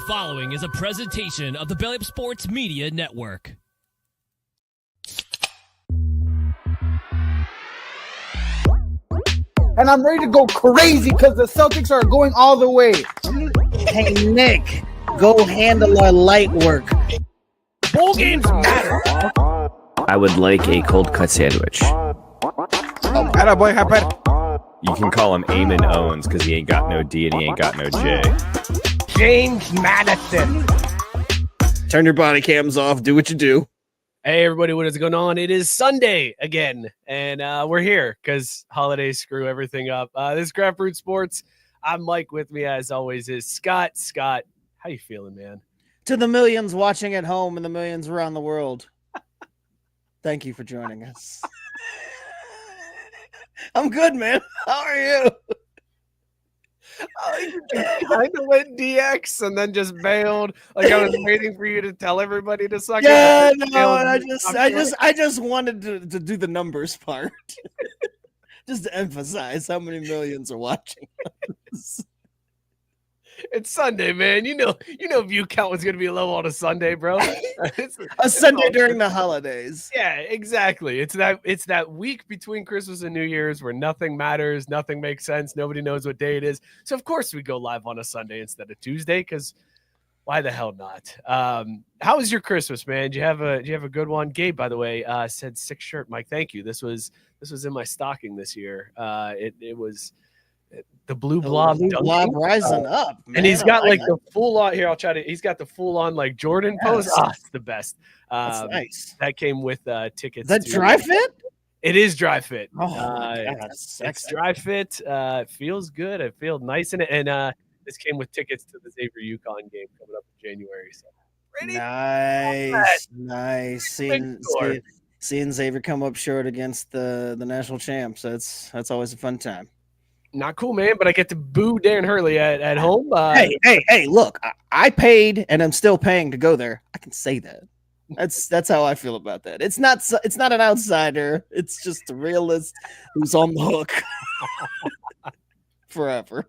following is a presentation of the Belly Up Sports Media Network. And I'm ready to go crazy because the Celtics are going all the way. Hey, Nick, go handle our light work. Bowl games matter. I would like a cold cut sandwich. Atta boy, happen. You can call him Eamon Owens because he ain't got no D and he ain't got no J. James Madison. Turn your body cams off. Do what you do. Hey, everybody, what is going on? It is Sunday again, and we're here because holidays screw everything up. This is Grapefruit Sports. I'm Mike. With me, as always, is Scott. Scott, how you feeling, man? To the millions watching at home and the millions around the world, thank you for joining us. I'm good, man. How are you? I kind of went DX and then just bailed. Like I was waiting for you to tell everybody to suck Yeah, it. no, and I just wanted to do the numbers part, just to emphasize how many millions are watching us. It's Sunday, man. You know, view count was gonna be low on a Sunday, bro. It's Sunday during the holidays. Yeah, exactly. It's that week between Christmas and New Year's where nothing matters, nothing makes sense, nobody knows what day it is. So of course we go live on a Sunday instead of Tuesday, because why the hell not? How was your Christmas, man? Did you have a good one? Gabe, by the way, said sick shirt. Mike, thank you. This was in my stocking this year. It was the blue blob, rising up, man. And he's got like the full on here. He's got the full on like Jordan pose. It's the best. That's nice. That came with tickets. That dry fit? It is dry fit. Oh, it's dry fit. It feels good. I feel nice in it. And this came with tickets to the Xavier UConn game coming up in January. So nice. Seeing Xavier come up short against the national champs. That's always a fun time. Not cool, man, but I get to boo Dan Hurley at home. Hey, look, I paid and I'm still paying to go there. I can say that. That's how I feel about that. It's not an outsider. It's just a realist who's on the hook forever.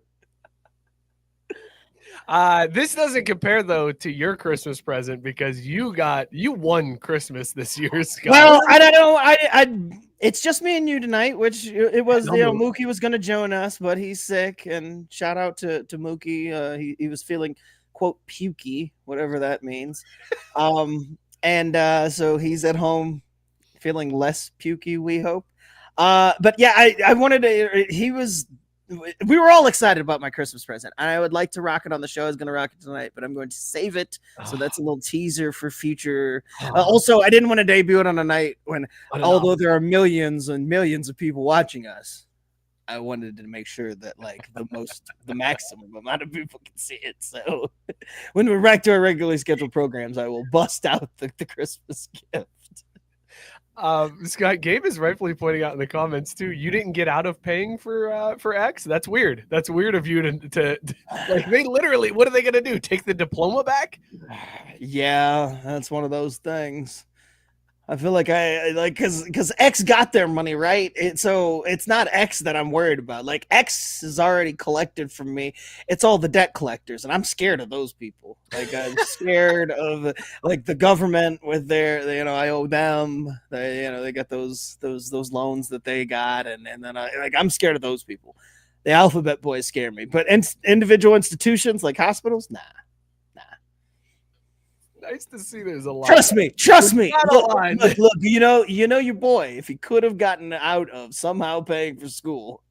This doesn't compare though to your Christmas present because you won Christmas this year, Scott. Well, I don't know. It's just me and you tonight, which it was. Mookie was going to join us, but he's sick. And shout out to Mookie. He was feeling quote pukey, whatever that means. So he's at home feeling less pukey. We hope. But yeah, I wanted to. We were all excited about my Christmas present. I would like to rock it on the show. I was going to rock it tonight, but I'm going to save it. So that's a little teaser for future. Also, I didn't want to debut it on a night when, although there are millions and millions of people watching us, I wanted to make sure that like the maximum amount of people can see it. So when we're back to our regularly scheduled programs, I will bust out the Christmas gift. Scott, Gabe is rightfully pointing out in the comments too. You didn't get out of paying for X. That's weird. That's weird of you to like. They literally, what are they gonna do? Take the diploma back? Yeah, that's one of those things. I feel like because X got their money, right? So it's not X that I'm worried about. Like X is already collected from me. It's all the debt collectors, and I'm scared of those people. Like I'm scared of like the government with their I owe them. They got those loans that they got, and then I'm scared of those people. The alphabet boys scare me, but individual institutions like hospitals, nah. Nice to see there's a lot. Trust me. Look, you know your boy, if he could have gotten out of somehow paying for school,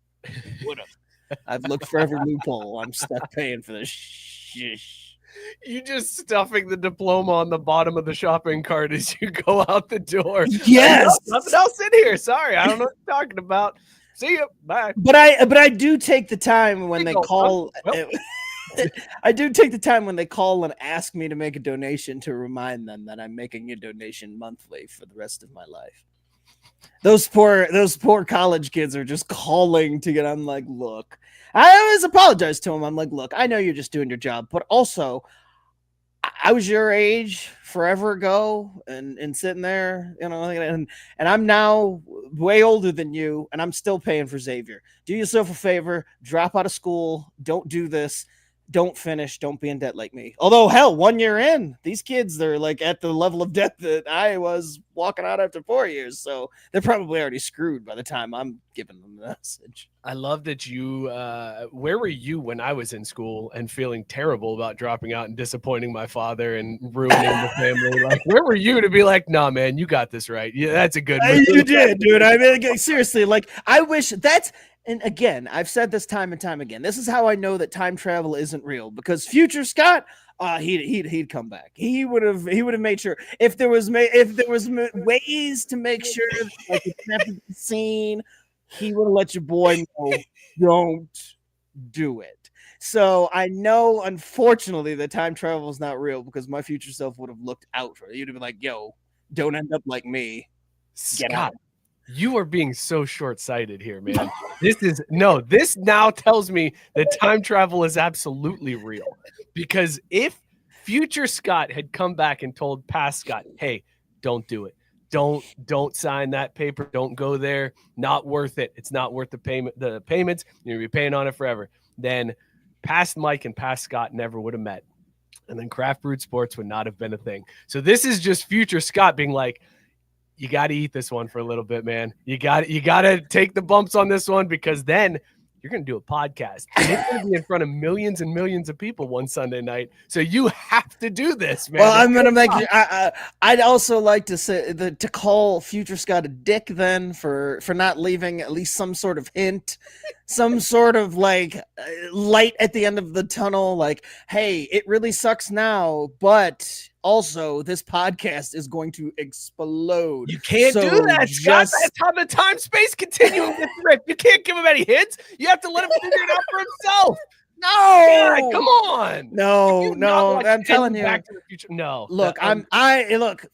would have. I've looked for every loophole. I'm stuck paying for this. Shish. You just stuffing the diploma on the bottom of the shopping cart as you go out the door. Yes. Nothing else in here. Sorry, I don't know what you're talking about. See you. Bye. But I do take the time when they call. I do take the time when they call and ask me to make a donation to remind them that I'm making a donation monthly for the rest of my life. Those poor college kids are just calling to get. I'm like, look, I always apologize to them. I'm like, look, I know you're just doing your job, but also I was your age forever ago and sitting there, and I'm now way older than you, and I'm still paying for Xavier. Do yourself a favor, drop out of school, don't do this. don't finish. Don't be in debt like me. Although, hell, 1 year in, these kids, they're like at the level of debt that I was walking out after 4 years. So they're probably already screwed by the time I'm giving them the message. I love that you, where were you when I was in school and feeling terrible about dropping out and disappointing my father and ruining the family? Like, where were you to be like, nah, man, you got this right. Yeah, that's a good move. You did, dude. I mean, seriously, like, I wish that's, and again, I've said this time and time again. This is how I know that time travel isn't real, because future Scott, he'd come back. He would have made sure if there was ways to make sure that, like, it never be seen, he would have let your boy know, don't do it. So I know, unfortunately, that time travel is not real, because my future self would have looked out for it. You'd have been like, yo, don't end up like me. Get out. You are being so short-sighted here, man. This now tells me that time travel is absolutely real. Because if future Scott had come back and told past Scott, hey, don't do it. Don't sign that paper. Don't go there. Not worth it. It's not worth the payments. You're gonna be paying on it forever. Then past Mike and past Scott never would have met. And then Craft Brewed Sports would not have been a thing. So this is just future Scott being like, you got to eat this one for a little bit, man. You got to take the bumps on this one, because then you're going to do a podcast. And it's going to be in front of millions and millions of people one Sunday night. So you have to do this, man. Well, I'm going to make you, I'd also like to say to call future Scott a dick then for not leaving at least some sort of hint, some sort of like light at the end of the tunnel. Like, hey, it really sucks now, but also this podcast is going to explode. You can't do that, Scott. That's how the time-space continuum gets ripped. You can't give him any hints. You have to let him figure it out for himself. No, God, come on. No. I'm telling you. Back to the Future. No. Look, look.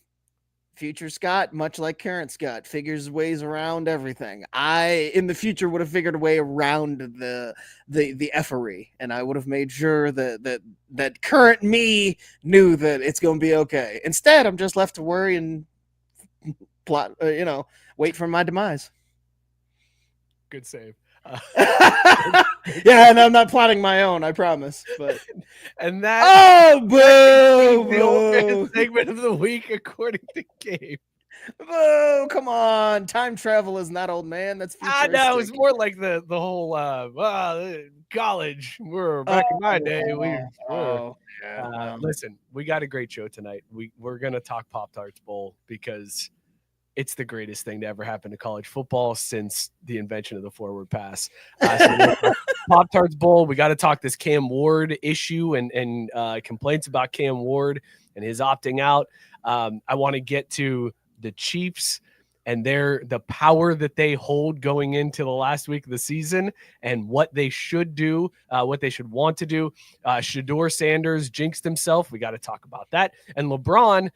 Future Scott, much like current Scott, figures ways around everything. I, in the future, would have figured a way around the effery, and I would have made sure that current me knew that it's going to be okay. Instead, I'm just left to worry and plot, wait for my demise. Good save. Yeah, and I'm not plotting my own, I promise. But and that boo! Segment of the week according to Gabe. Boo! Come on, time travel is not old man. That's futuristic. No, it's more like the whole college. We're back in my day. Listen, we got a great show tonight. We're gonna talk Pop Tarts Bowl because it's the greatest thing to ever happen to college football since the invention of the forward pass. Pop Tarts Bowl. We got to talk this Cam Ward issue and complaints about Cam Ward and his opting out. I want to get to the Chiefs and the power that they hold going into the last week of the season and what they should do, what they should want to do. Shedeur Sanders jinxed himself. We got to talk about that. And LeBron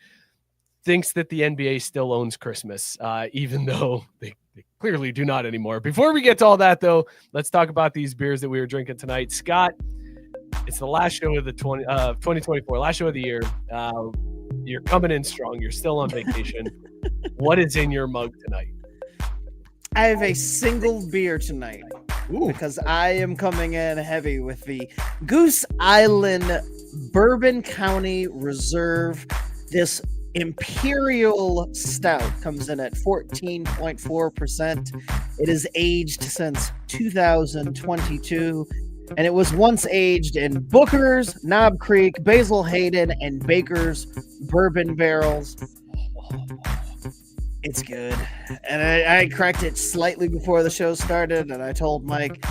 thinks that the NBA still owns Christmas, even though they clearly do not anymore. Before we get to all that, though, let's talk about these beers that we were drinking tonight. Scott, it's the last show of the 2024, last show of the year. You're coming in strong. You're still on vacation. What is in your mug tonight? I have a single beer tonight. Ooh. Because I am coming in heavy with the Goose Island Bourbon County Reserve. This Imperial Stout comes in at 14.4%. It is aged since 2022, and it was once aged in Booker's, Knob Creek, Basil Hayden, and Baker's bourbon barrels. It's good. And I cracked it slightly before the show started, and I told Mike,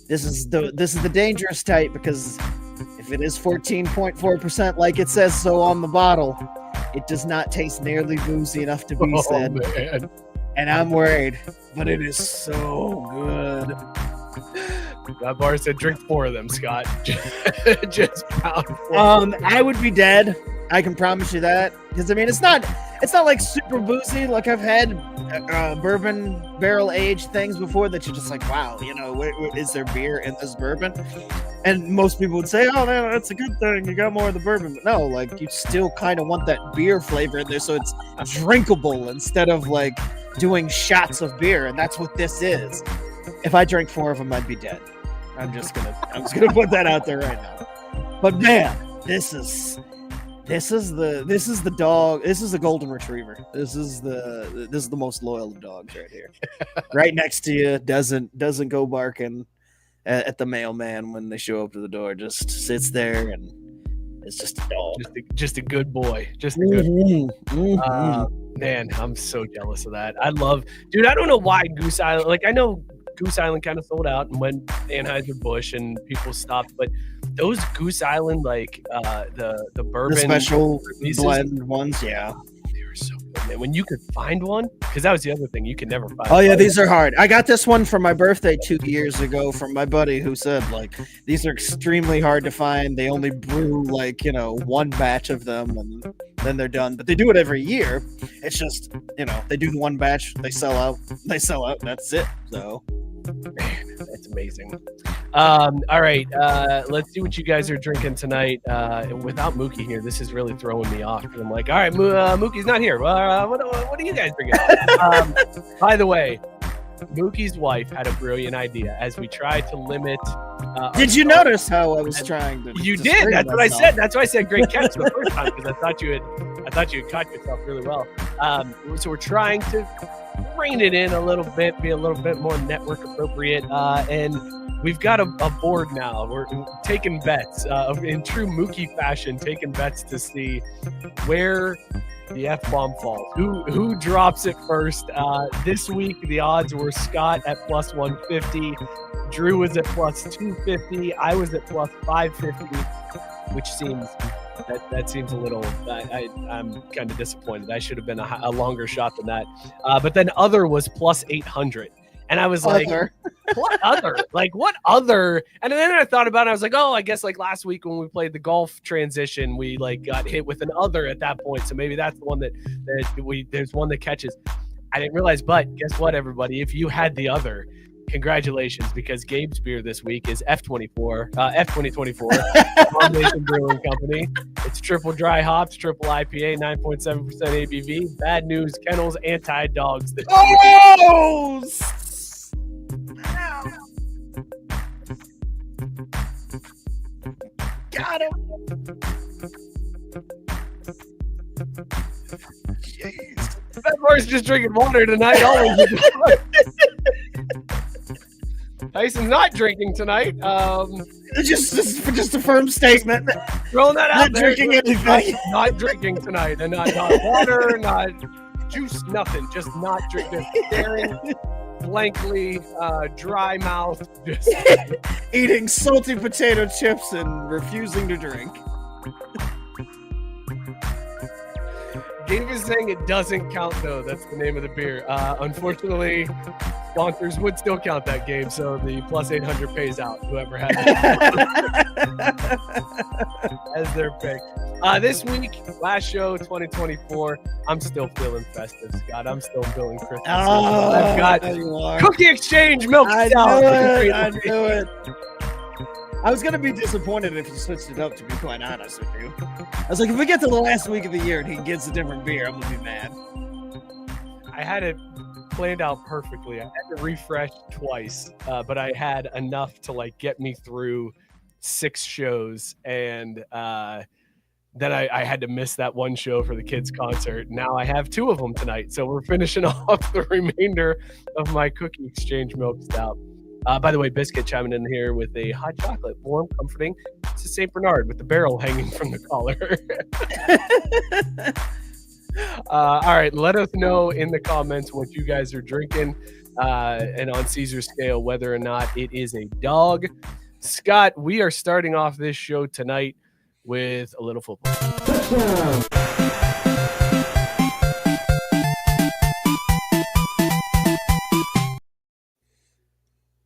this is the dangerous type, because if it is 14.4% like it says so on the bottle, it does not taste nearly boozy enough to be said. Man. And I'm worried, but it is so good. That bar said drink 4 of them, Scott. Just pound 4. I would be dead. I can promise you that. Because I mean, it's not like super boozy. Like I've had bourbon barrel aged things before that you're just like, wow, is there beer in this bourbon? And most people would say, oh man, that's a good thing. You got more of the bourbon. But no, like you still kind of want that beer flavor in there, so it's drinkable instead of like doing shots of beer. And that's what this is. If I drank 4 of them, I'd be dead. I'm just gonna put that out there right now. But man, this is the dog. This is the golden retriever. This is the most loyal of dogs right here. Right next to you, doesn't go barking at the mailman when they show up to the door. Just sits there and it's just a dog. Just a good boy. Just a good. Man, I'm so jealous of that. Dude. I don't know why Goose Island. Like, I know Goose Island kind of sold out and went Anheuser-Busch and people stopped, but those Goose Island, like the bourbon, the special releases, blend ones, yeah, they were so good, man. When you could find one, because that was the other thing, you could never find. Oh yeah, these are hard. I got this one for my birthday 2 years ago from my buddy who said, like, these are extremely hard to find. They only brew, like, one batch of them and then they're done. But they do it every year. It's just, they do the one batch, they sell out, and that's it. So, man, that's amazing. All right, let's see what you guys are drinking tonight. Without Mookie here, this is really throwing me off. I'm like, all right, Mookie's not here. What are you guys drinking? By the way, Mookie's wife had a brilliant idea as we tried to limit. Did you notice how I was trying to? You did. That's what I said. That's why I said great catch the first time, because I thought you had caught yourself really well. So we're trying to rein it in a little bit, be a little bit more network appropriate, and we've got a board now. We're taking bets in true Mookie fashion, taking bets to see where the F-bomb falls. Who drops it first? This week, the odds were Scott at plus 150. Drew was at plus 250. I was at plus 550, which seems... That seems a little. I'm kind of disappointed. I should have been a longer shot than that. But then other was plus 800, and I was like, "What other? Like what other?" And then I thought about it. I was like, "Oh, I guess like last week when we played the golf transition, we like got hit with an other at that point. So maybe that's the one there's one that catches." I didn't realize, but guess what, everybody? If you had the other, congratulations, because Gabe's beer this week is F2024, Foundation Brewing Company. It's triple dry hops, triple IPA, 9.7% ABV. Bad news, Kennels anti-dogs. Oh! Got him. Jeez. That boy's just drinking water tonight. Tyson's not drinking tonight. Just a firm statement. Throwing that out Not there. drinking anything. Not drinking tonight, and not water, not juice, nothing. Just not drinking. Staring blankly, dry mouth, just Eating salty potato chips and refusing to drink. Gabe is saying it doesn't count, though. That's the name of the beer. Unfortunately, sponsors would still count that game, so the plus 800 pays out, whoever has it as their pick. This week, last show, 2024, I'm still feeling festive, Scott. I'm still feeling Christmas. I've got Cookie Exchange milk stout. I knew it. I was going to be disappointed if you switched it up, to be quite honest with you. I was like, if we get to the last week of the year and he gets a different beer, I'm going to be mad. I had it planned out perfectly. I had to refresh twice, but I had enough to like get me through 6 shows, and then I had to miss that one show for the kids' concert. Now I have 2 of them tonight, so we're finishing off the remainder of my Cookie Exchange milk stout. By the way, Biscuit chiming in here with a hot chocolate, warm, comforting. It's a St. Bernard with the barrel hanging from the collar. All right, let us know in the comments what you guys are drinking, and on Caesar scale whether or not it is a dog. Scott, we are starting off this show tonight with a little football.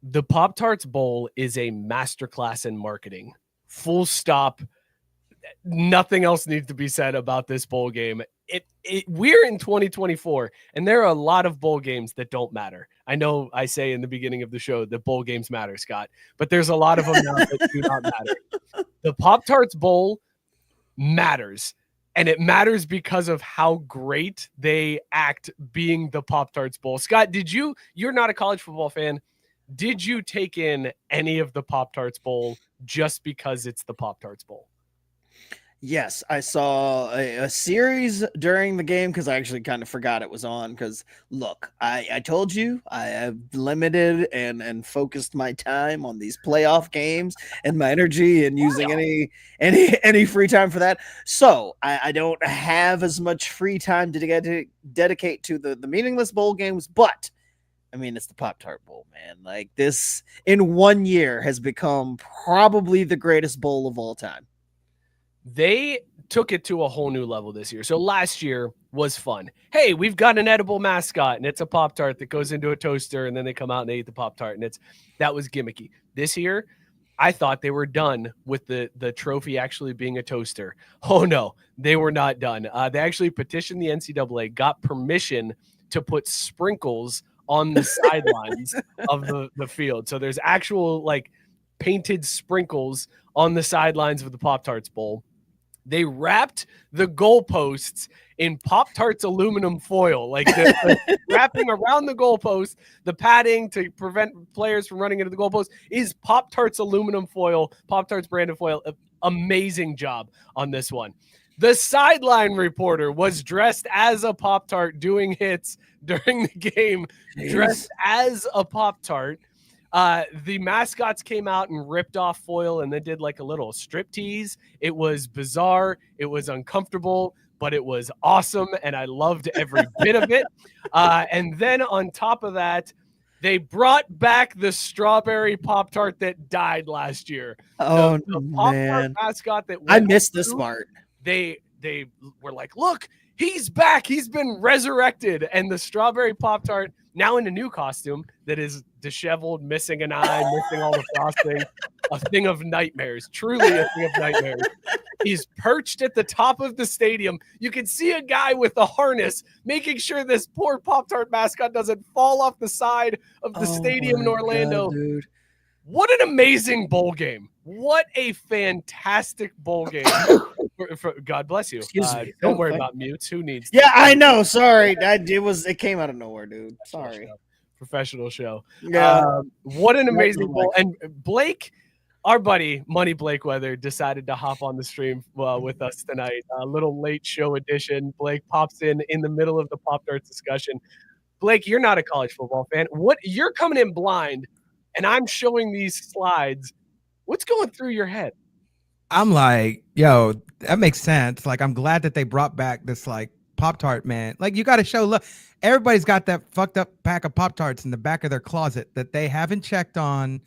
The Pop Tarts Bowl is a masterclass in marketing. Full stop. Nothing else needs to be said about this bowl game. We're in 2024, and there are a lot of bowl games that don't matter. I know I say in the beginning of the show that bowl games matter, Scott, but there's a lot of them now that do not matter. The Pop Tarts Bowl matters, and it matters because of how great they act being the Pop Tarts Bowl. Scott, you're not a college football fan. Did you take in any of the Pop Tarts Bowl just because it's the Pop Tarts Bowl? Yes, I saw a series during the game because I actually kind of forgot it was on. Because look, I told you I have limited and focused my time on these playoff games and my energy and using any free time for that. So I don't have as much free time to dedicate to the meaningless bowl games. But I mean, it's the Pop Tart Bowl, man. Like this in 1 year has become probably the greatest bowl of all time. They took it to a whole new level this year. So last year was fun. Hey, we've got an edible mascot, and it's a Pop-Tart that goes into a toaster, and then they come out and they eat the Pop-Tart, and that was gimmicky. This year, I thought they were done with the trophy actually being a toaster. Oh, no, they were not done. They actually petitioned the NCAA, got permission to put sprinkles on the sidelines of the field. So there's actual, like, painted sprinkles on the sidelines of the Pop-Tarts Bowl. They wrapped the goalposts in Pop-Tarts aluminum foil, like the wrapping around the goalpost, the padding to prevent players from running into the goalpost is Pop-Tarts aluminum foil, Pop-Tarts branded foil. Amazing job on this one. The sideline reporter was dressed as a Pop-Tart doing hits during the game, dressed as a Pop-Tart. The mascots came out and ripped off foil and they did like a little strip tease. It was bizarre. It was uncomfortable, but it was awesome. And I loved every bit of it. And then on top of that, they brought back the strawberry Pop-Tart that died last year. Oh, the Pop-Tart mascot that I missed this part. They were like, look, he's back. He's been resurrected. And the strawberry Pop-Tart, now in a new costume that is disheveled, missing an eye, missing all the frosting, a thing of nightmares, truly a thing of nightmares. He's perched at the top of the stadium. You can see a guy with a harness making sure this poor Pop-Tart mascot doesn't fall off the side of the stadium in Orlando. God, dude. What an amazing bowl game. What a fantastic bowl game. God bless you. Excuse me. Don't worry about mutes. Who needs Yeah, I know. Sorry. It came out of nowhere, dude. Sorry. Professional show. Yeah. What an amazing bowl. And Blake, our buddy, Money Blake Weather, decided to hop on the stream with us tonight. A little late show edition. Blake pops in the middle of the Pop-Tarts discussion. Blake, you're not a college football fan. You're coming in blind, and I'm showing these slides. What's going through your head? I'm like, yo, that makes sense. Like, I'm glad that they brought back this, like, Pop-Tart, man. Like, you got to show love. Everybody's got that fucked up pack of Pop-Tarts in the back of their closet that they haven't checked on,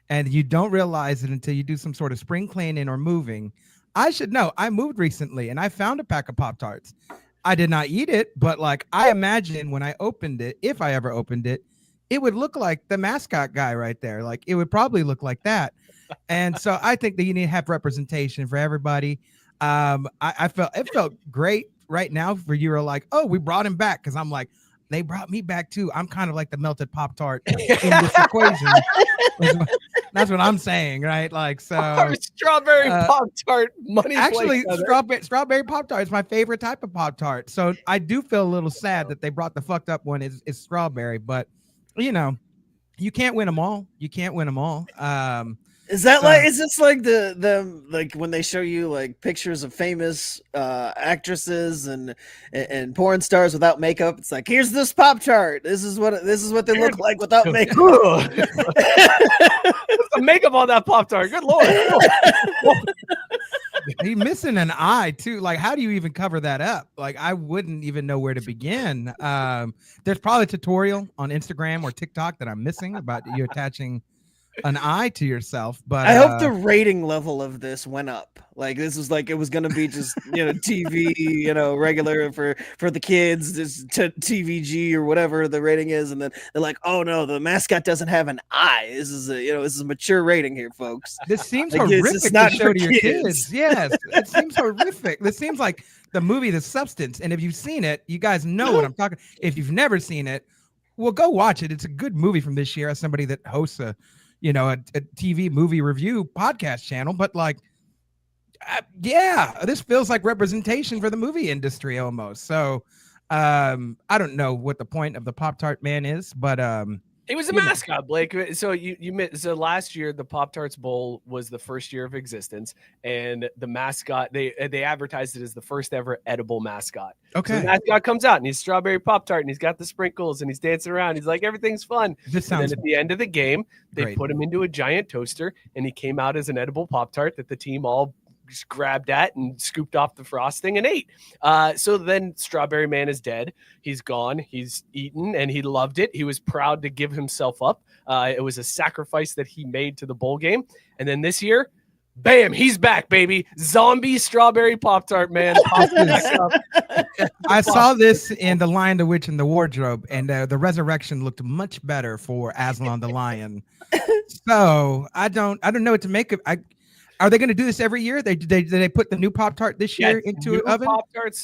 and you don't realize it until you do some sort of spring cleaning or moving. I should know. I moved recently, and I found a pack of Pop-Tarts. I did not eat it, but, like, I imagine when I opened it, if I ever opened it, it would look like the mascot guy right there. Like, it would probably look like that. And so I think that you need to have representation for everybody. I felt great right now for you. Were like, oh, we brought him back, because I'm like, they brought me back too. I'm kind of like the melted Pop-Tart in this equation. That's what I'm saying, right? Like, so strawberry Pop-Tart money. Actually, strawberry Pop-Tart is my favorite type of Pop-Tart. So I do feel a little sad that they brought the fucked up one is strawberry, but you know, you can't win them all. You can't win them all. Is this like the like when they show you like pictures of famous actresses and porn stars without makeup? It's like, here's this Pop-Tart. This is what they look like without makeup. The makeup on that Pop-Tart. Good Lord. He's missing an eye too. Like, how do you even cover that up? Like, I wouldn't even know where to begin. There's probably a tutorial on Instagram or TikTok that I'm missing about you attaching an eye to yourself, but I hope the rating level of this went up. Like, this was like, it was going to be just, TV, regular for the kids, just TVG or whatever the rating is. And then they're like, oh no, the mascot doesn't have an eye. This is a mature rating here, folks. This seems like, horrific it's not to show for to your kids. kids. Yes, it seems horrific. This seems like the movie The Substance. And if you've seen it, you guys know what I'm talking. If you've never seen it, well, go watch it. It's a good movie from this year. As somebody that hosts a TV movie review podcast channel, but like, this feels like representation for the movie industry almost. So I don't know what the point of the Pop-Tart man is, but It was a mascot, Blake. So so last year the Pop Tarts Bowl was the first year of existence, and the mascot they advertised it as the first ever edible mascot. Okay. So the mascot comes out and he's strawberry Pop Tart and he's got the sprinkles and he's dancing around. He's like, everything's fun. This And sounds then at the end of the game, they great. put him into a giant toaster and he came out as an edible Pop Tart that the team all just grabbed at and scooped off the frosting and ate. So then Strawberry Man is dead. He's gone. He's eaten and he loved it. He was proud to give himself up. It was a sacrifice that he made to the bowl game. And then this year, bam, he's back, baby. Zombie Strawberry Pop-Tart Man. I saw this in The Lion, the Witch, and the Wardrobe, and the resurrection looked much better for Aslan the Lion. So I don't know what to make of. Are they going to do this every year? Did they put the new Pop Tart this year into an oven?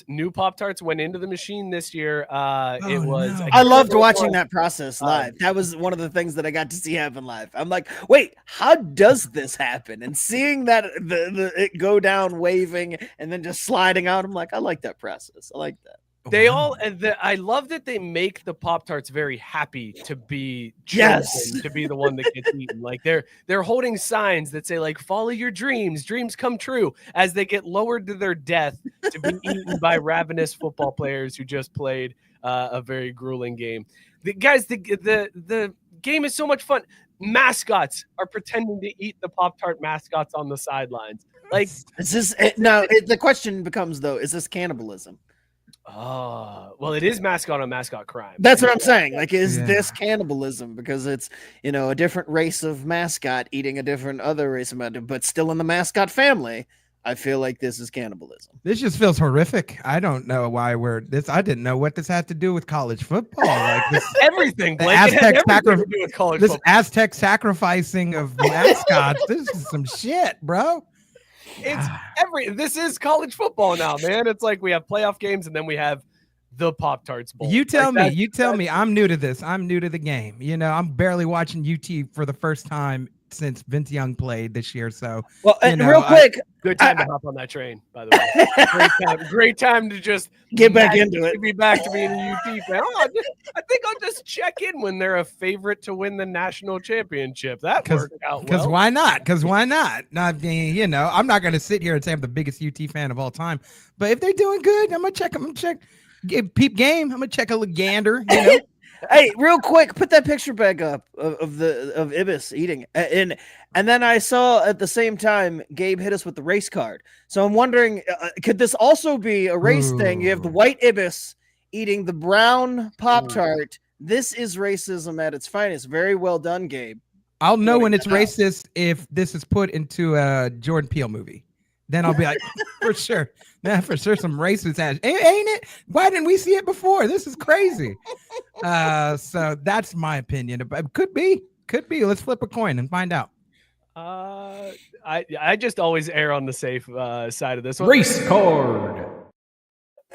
New Pop Tarts went into the machine this year. It was. No. I loved watching that process live. That was one of the things that I got to see happen live. I'm like, wait, how does this happen? And seeing that it go down, waving, and then just sliding out, I'm like, I like that process. I like that. I love that they make the Pop Tarts very happy to be chosen, to be the one that gets eaten. Like they're holding signs that say like follow your dreams come true as they get lowered to their death to be eaten by ravenous football players who just played a very grueling game. The game is so much fun. Mascots are pretending to eat the Pop Tart mascots on the sidelines. Like the question becomes though, is this cannibalism? Well, it is mascot on mascot crime. That's what I'm saying. Like, is this cannibalism? Because it's, a different race of mascot eating a different other race of mascot, but still in the mascot family. I feel like this is cannibalism. This just feels horrific. I don't know why I didn't know what this had to do with college football. Like this, everything. The Blake, Aztec sacrificing of mascots. This is some shit, bro. This is college football now, man. It's like we have playoff games and then we have the Pop Tarts Bowl. You tell me. I'm new to this. I'm new to the game. I'm barely watching UT for the first time since Vince Young played this year. So, real quick, good time to hop on that train. By the way, great time to just get back into it. Be back to being a UT fan. I think I'll just check in when they're a favorite to win the national championship. That worked out well. Because why not? Not being, I'm not going to sit here and say I'm the biggest UT fan of all time. But if they're doing good, I'm gonna check them. Peep game. I'm gonna check a gander. Hey, real quick, put that picture back up of Ibis eating, and then I saw at the same time Gabe hit us with the race card. So I'm wondering, could this also be a race thing? You have the white Ibis eating the brown Pop Tart. This is racism at its finest. Very well done, Gabe. I'll know when it's racist if this is put into a Jordan Peele movie. Then I'll be like, for sure. Yeah, for sure, some racist ass. Ain't it? Why didn't we see it before? This is crazy. So that's my opinion. It could be. Let's flip a coin and find out. I just always err on the safe side of this one. Race card.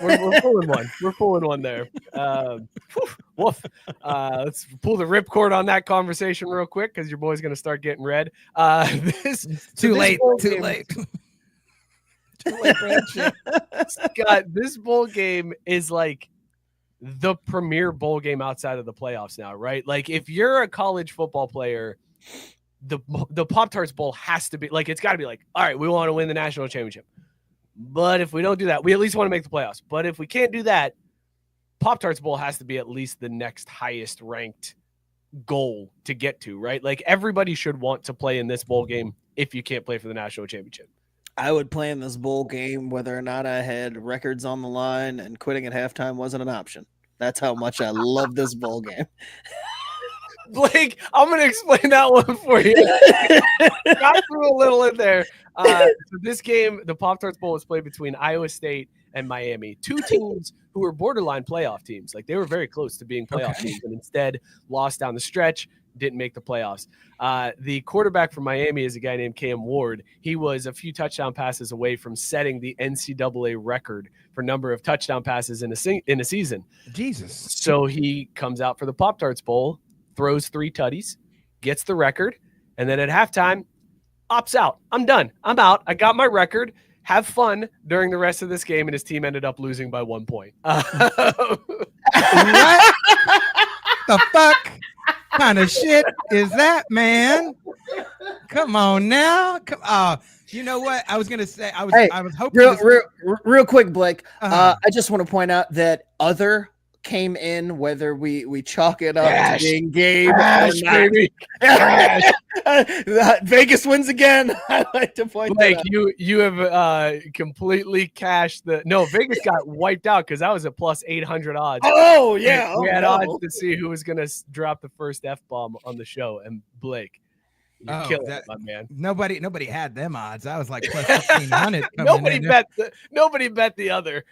We're pulling one. We're pulling one there. Woof. Let's pull the ripcord on that conversation real quick because your boy's going to start getting red. Too late. Scott, this bowl game is like the premier bowl game outside of the playoffs now, right? Like if you're a college football player, the Pop Tarts Bowl has to be like, it's got to be like, all right, we want to win the national championship. But if we don't do that, we at least want to make the playoffs. But if we can't do that, Pop Tarts Bowl has to be at least the next highest ranked goal to get to, right? Like everybody should want to play in this bowl game if you can't play for the national championship. I would play in this bowl game whether or not I had records on the line, and quitting at halftime wasn't an option. That's how much I love this bowl game. Blake, I'm going to explain that one for you. Got through a little in there. So this game, the Pop Tarts Bowl, was played between Iowa State and Miami, two teams who were borderline playoff teams. Like they were very close to being playoff teams, and instead lost down the stretch. Didn't make the playoffs. The quarterback from Miami is a guy named Cam Ward. He was a few touchdown passes away from setting the NCAA record for number of touchdown passes in a season. Jesus. So he comes out for the Pop Tarts Bowl, throws 3 tutties, gets the record, and then at halftime, opts out. I'm done. I'm out. I got my record. Have fun during the rest of this game, and his team ended up losing by 1 point. What the fuck? kind of shit is that, man? Come on now. You know what? I was gonna say. I was hoping. Real quick, Blake. Uh-huh. I just want to point out that other came in, whether we chalk it up to being game or not. Vegas wins again. I like to point Blake, that out. you have completely cashed Vegas got wiped out because that was a plus 800 odds. Oh yeah, we had odds to see who was gonna drop the first F-bomb on the show, and Blake. You're killing it, my man. Nobody had them odds. I was like plus 1,500. Nobody bet the other.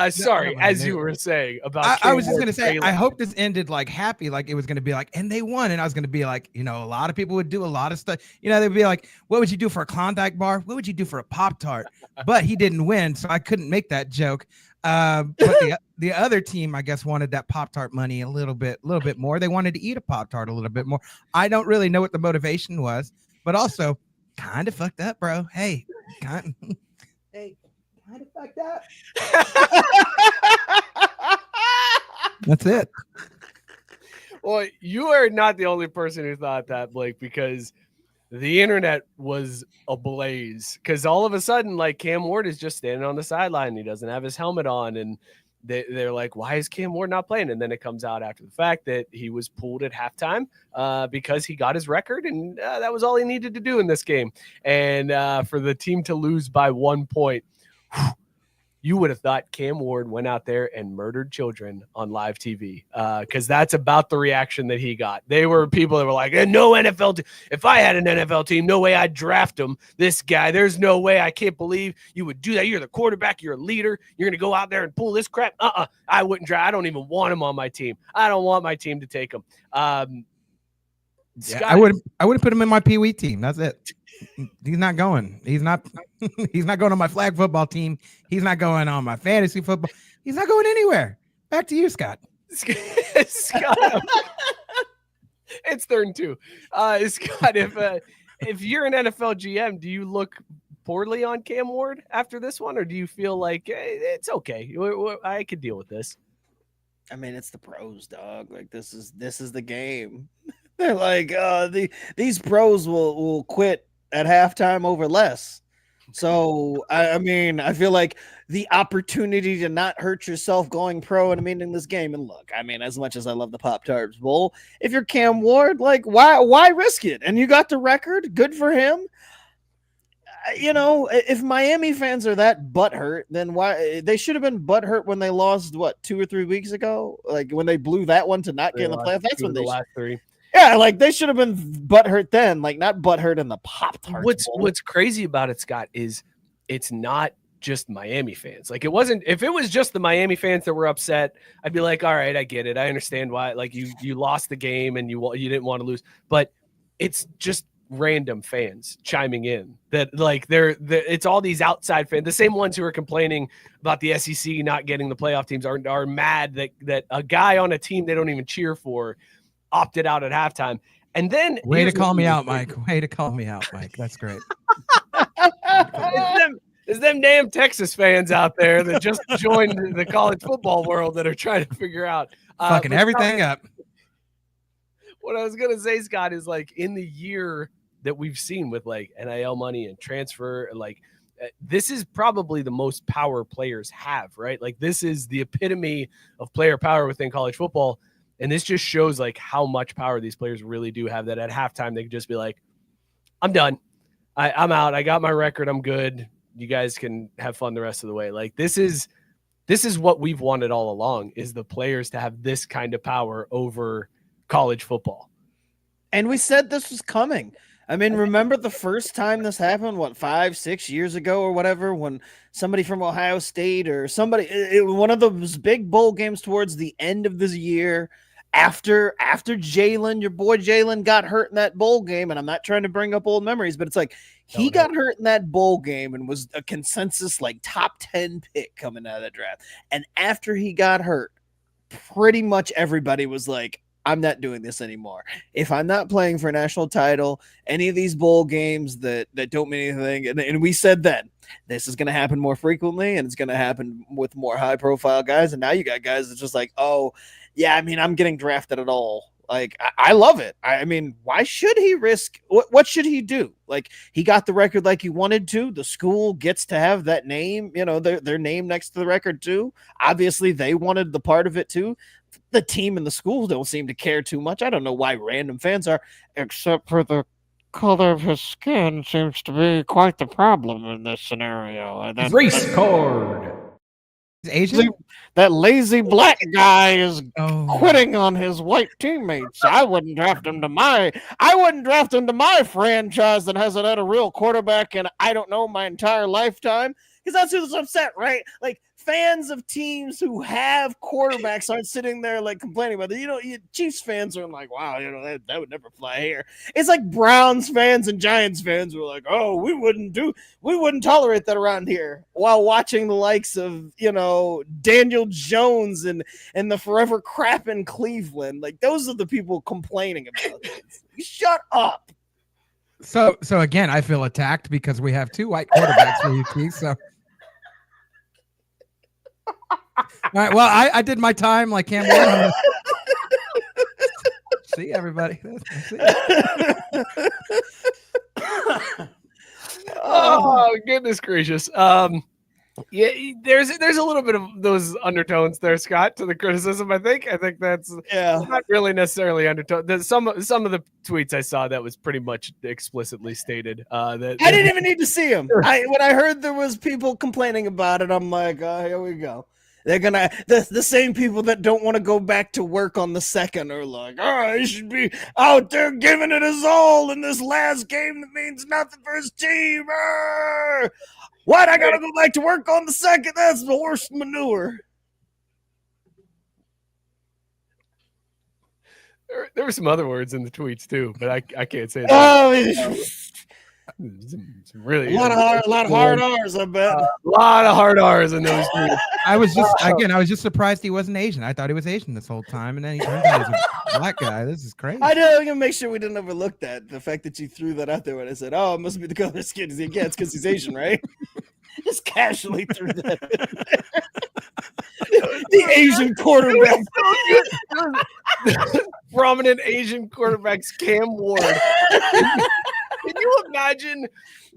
Sorry, as you were saying about. I was just gonna say, I hope this ended like happy, like it was gonna be like, and they won, and I was gonna be like, a lot of people would do a lot of stuff. They'd be like, what would you do for a Klondike bar? What would you do for a Pop Tart? But he didn't win, so I couldn't make that joke. But the other team, I guess, wanted that Pop Tart money a little bit more. They wanted to eat a Pop Tart a little bit more. I don't really know what the motivation was, but also kind of fucked up, bro. Hey, kind of fucked up. That's it. Well, you are not the only person who thought that, Blake, because the internet was ablaze. Because all of a sudden, like, Cam Ward is just standing on the sideline. He doesn't have his helmet on, and they're like, why is Cam Ward not playing? And then it comes out after the fact that he was pulled at halftime because he got his record, and that was all he needed to do in this game. And for the team to lose by 1 point, you would have thought Cam Ward went out there and murdered children on live TV because that's about the reaction that he got. They were people that were like, no NFL team. If I had an NFL team, no way I'd draft him. This guy, there's no way. I can't believe you would do that. You're the quarterback. You're a leader. You're going to go out there and pull this crap. I wouldn't draft. I don't even want him on my team. I don't want my team to take him. Scott, I would put him in my Pee Wee team. That's it. He's not going. He's not going on my flag football team. He's not going on my fantasy football. He's not going anywhere. Back to you, Scott. Scott, it's 3rd and 2. Scott, if you're an NFL GM, do you look poorly on Cam Ward after this one, or do you feel like it's okay? I could deal with this. I mean, it's the pros, dog. Like this is the game. They're like, these pros will quit at halftime over less. So I mean, I feel like the opportunity to not hurt yourself going pro and in this game. And look, I mean, as much as I love the Pop Tarts Bowl, if you're Cam Ward, like why risk it? And you got the record, good for him. If Miami fans are that butthurt, then why they should have been butthurt when they lost 2 or 3 weeks ago, like when they blew that one to not get in the playoffs. That's when they last 3. Yeah, like they should have been butthurt then, like not butthurt in the Pop Tarts Bowl. What's crazy about it, Scott, is it's not just Miami fans. Like it wasn't. If it was just the Miami fans that were upset, I'd be like, all right, I get it. I understand why. Like you lost the game and you didn't want to lose, but it's just random fans chiming in that like they're it's all these outside fans, the same ones who are complaining about the SEC not getting the playoff teams are mad that a guy on a team they don't even cheer for opted out at halftime. And then way to call me out, Mike. Way to call me out, Mike. That's great. It's them damn Texas fans out there that just joined the college football world that are trying to figure out fucking everything up. What I was gonna say, Scott, is like in the year that we've seen with like NIL money and transfer, like this is probably the most power players have, right? Like this is the epitome of player power within college football. And this just shows like how much power these players really do have, that at halftime they could just be like, I'm done. I'm out. I got my record. I'm good. You guys can have fun the rest of the way. Like this is what we've wanted all along, is the players to have this kind of power over college football. And we said this was coming. I mean, remember the first time this happened, 5-6 years ago or whatever, when somebody from Ohio State or somebody, one of those big bowl games towards the end of this year, after Jalen, your boy Jalen got hurt in that bowl game. And I'm not trying to bring up old memories, but it's like he got hurt in that bowl game and was a consensus like top 10 pick coming out of the draft. And after he got hurt, pretty much everybody was like, I'm not doing this anymore. If I'm not playing for a national title, any of these bowl games that don't mean anything, and we said then, this is going to happen more frequently, and it's going to happen with more high-profile guys, and now you got guys that's just like, oh, yeah, I mean, I'm getting drafted at all. Like, I love it. I mean, why should he risk? What should he do? Like, he got the record like he wanted to. The school gets to have that name, their name next to the record too. Obviously, they wanted the part of it too. The team and the school don't seem to care too much. I don't know why random fans are, except for the color of his skin seems to be quite the problem in this scenario. Race card. Asian? That lazy black guy is Oh. quitting on his white teammates. I wouldn't draft him to my franchise that hasn't had a real quarterback in, I don't know, my entire lifetime. Because that's who's upset, right? Like, fans of teams who have quarterbacks aren't sitting there like complaining about it. Chiefs fans are like, wow, that would never fly here. It's like Browns fans and Giants fans who are like, oh, we wouldn't tolerate that around here, while watching the likes of, Daniel Jones and the forever crap in Cleveland. Like, those are the people complaining about this. Shut up. So again, I feel attacked because we have two white quarterbacks for you, Keith. So, all right. Well, I did my time like Cam Newton. See everybody. See. Oh goodness gracious. Yeah, there's a little bit of those undertones there, Scott, to the criticism. I think that's not really necessarily undertone. Some of the tweets I saw that was pretty much explicitly stated. That I didn't even need to see them. When I heard there was people complaining about it, I'm like, here we go. They're gonna the same people that don't want to go back to work on the second are like, he should be out there giving it his all in this last game that means nothing for his team. What? I gotta go back to work on the second? That's the worst manure. There were some other words in the tweets too, but I can't say that. It's really a lot of hard R's, I bet. A lot of hard R's in those tweets. I was just surprised he wasn't Asian. I thought he was Asian this whole time, and then he turned out he was a black guy. This is crazy. I know. I'm gonna make sure we didn't overlook that. The fact that you threw that out there when I said, "Oh, it must be the color of skin he gets because he's Asian, right?" Just casually threw that. The Asian quarterback. Prominent Asian quarterbacks, Cam Ward. Can you imagine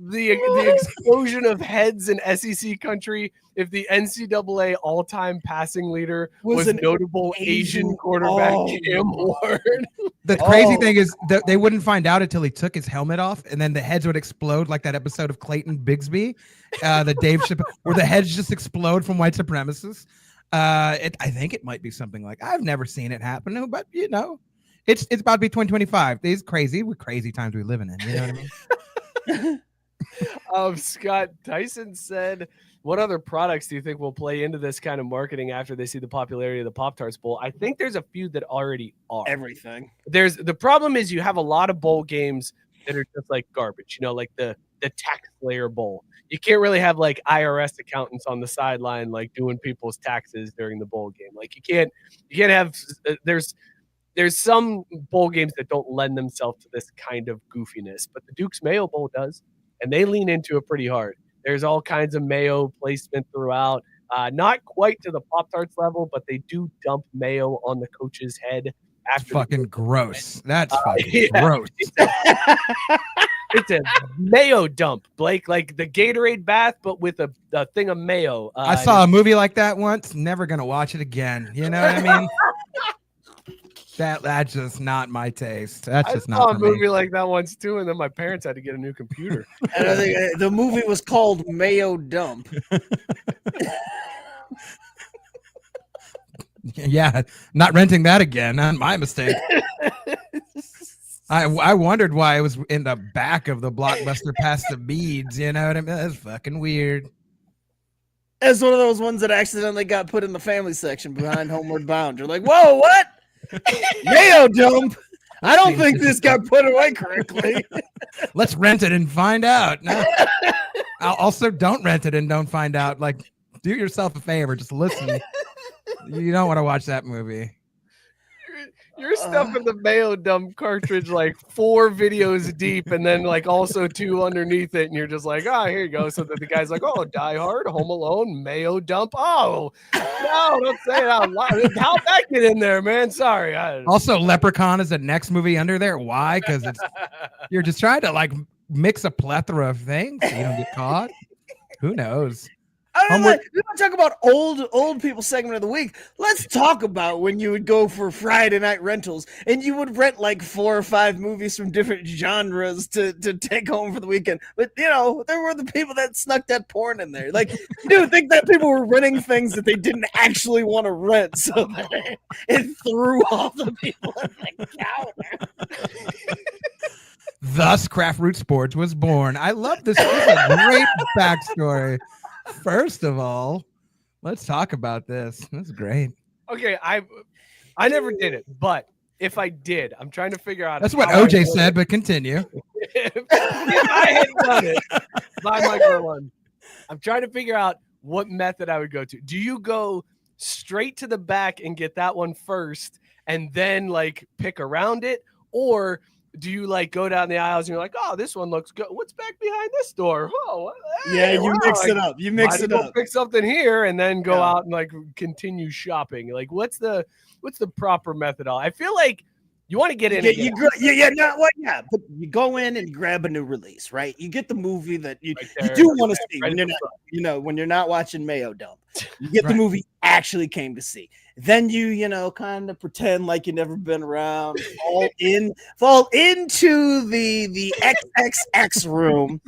the explosion of heads in SEC country if the NCAA all-time passing leader was an notable Asian quarterback, Cam Ward? The crazy thing is that they wouldn't find out until he took his helmet off, and then the heads would explode like that episode of Clayton Bigsby, the Dave Chappelle, where the heads just explode from white supremacists. I think it might be something like, I've never seen it happen, but it's about to be 2025. These crazy times we live in. You know what I mean? Scott Tyson said, what other products do you think will play into this kind of marketing after they see the popularity of the Pop Tarts Bowl? I think there's a few that already are. Everything. The problem is you have a lot of bowl games that are just like garbage, like the tax layer bowl. You can't really have like IRS accountants on the sideline like doing people's taxes during the bowl game. Like you can't have there's some bowl games that don't lend themselves to this kind of goofiness, but the Duke's Mayo Bowl does, and they lean into it pretty hard. There's all kinds of mayo placement throughout, not quite to the Pop-Tarts level, but they do dump mayo on the coach's head. That's fucking gross. That's fucking gross. It's a mayo dump, Blake, like the Gatorade bath, but with a thing of mayo. I saw a movie like that once. Never gonna watch it again. You know what I mean? That's just not my taste. That's just not. I saw a movie like that once too, and then my parents had to get a new computer. And I think the movie was called Mayo Dump. Yeah, not renting that again. Not my mistake. I wondered why it was in the back of the Blockbuster past the beads. You know what I mean? That's fucking weird. It's one of those ones that accidentally got put in the family section behind Homeward Bound. You're like, whoa, what? Mayo dump? I don't think this got put away correctly. Let's rent it and find out. No. Also, don't rent it and don't find out. Like, do yourself a favor. Just listen. You don't want to watch that movie. You're stuffing the Mayo dump cartridge like 4 videos deep, and then like also 2 underneath it, and you're just like, oh, here you go. So that the guy's like, oh, Die Hard, Home Alone, Mayo dump. Oh, no, don't say it out loud. How'd that get in there, man? Sorry. Also, Leprechaun is the next movie under there. Why? Because you're just trying to like mix a plethora of things so you don't get caught. Who knows? I don't know, we want to talk about old people segment of the week. Let's talk about when you would go for Friday night rentals and you would rent like 4 or 5 movies from different genres to take home for the weekend. But you know, there were the people that snuck that porn in there. Like, you do think that people were renting things that they didn't actually want to rent, so that it threw off the people in the counter. Thus, Craft Root Sports was born. I love this. This is a great backstory. First of all, let's talk about this. That's great. Okay, I never did it, but if I did, I'm trying to figure out. That's what OJ said, but continue. if I had done it by my one, I'm trying to figure out what method I would go to. Do you go straight to the back and get that one first and then like pick around it? Or do you like go down the aisles and you're like, oh, this one looks good. What's back behind this door? Oh, hey, yeah, you mix it up. You mix it up. Pick something here and then go out and like continue shopping. Like, what's the proper method? I feel like you want to get in. But you go in and you grab a new release, right? You get the movie that you do want to see when you're not, when you're not watching Mayo Dump. You get the movie you actually came to see. Then you kind of pretend like you've never been around, fall into the XXX room,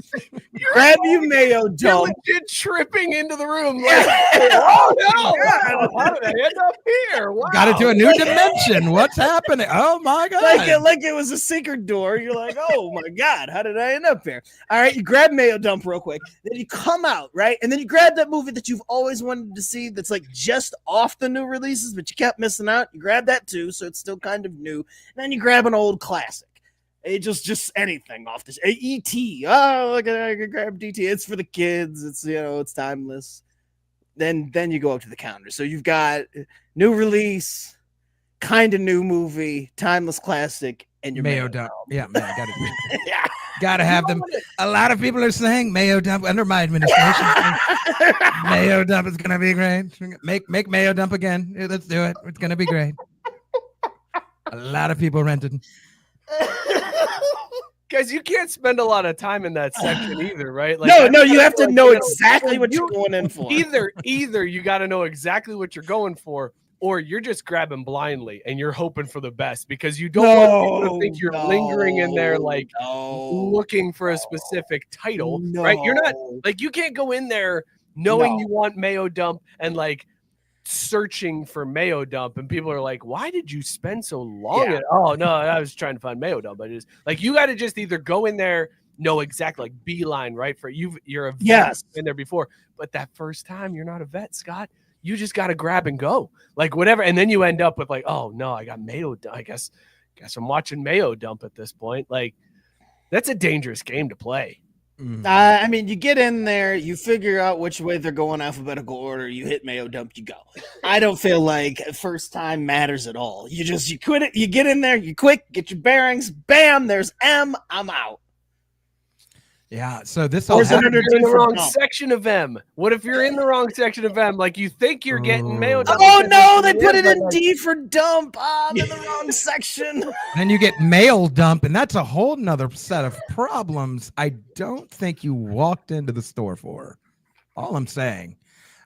grab you Mayo Dump. You're tripping into the room like, oh no, how did I end up here? Wow. Got into a new dimension. What's happening? Oh my God. Like it was a secret door. You're like, oh my God, how did I end up here? All right, you grab Mayo Dump real quick. Then you come out, right? And then you grab that movie that you've always wanted to see that's like just off the new releases, but you kept missing out. You grab that too, so it's still kind of new. And then you grab an old classic. It just anything off this. E.T. Oh, look at that. I can grab DT. It's for the kids. It's it's timeless. Then you go up to the counter. So you've got new release, kind of new movie, timeless classic, and your Mayo Dump. Yeah, man, gotta do it. Yeah. Gotta have them. A lot of people are saying Mayo Dump under my administration. Mayo Dump is gonna be great. Make Mayo Dump again. Yeah, let's do it. It's gonna be great. A lot of people rented. Guys, you can't spend a lot of time in that section either, right? Like, no, you have to know exactly what you're going in for. Either you got to know exactly what you're going for, or you're just grabbing blindly and you're hoping for the best because you don't want people to think you're lingering in there like looking for a specific title, right? You're not like, you can't go in there knowing you want Mayo Dump and like searching for Mayo Dump and people are like, why did you spend so long? Oh no, I was trying to find Mayo Dump. I just like, you got to just either go in there, know exactly, like beeline, right? For you're a vet, been there before, but that first time you're not a vet, Scott. You just got to grab and go, like whatever. And then you end up with like, oh no, I got Mayo Dump. I guess I'm watching Mayo Dump at this point. Like, that's a dangerous game to play. I mean, you get in there, you figure out which way they're going, alphabetical order, you hit Mayo Dump, you go. I don't feel like first time matters at all. You quit it, you get in there, you quick, get your bearings, bam, there's M, I'm out. Yeah, so this all happened in the wrong section of M. What if you're in the wrong section of M? Like, you think you're getting Mayo Dump. Oh no, they put it in D for dump. I'm in the wrong section. Then you get Mail Dump, and that's a whole nother set of problems I don't think you walked into the store for. All I'm saying.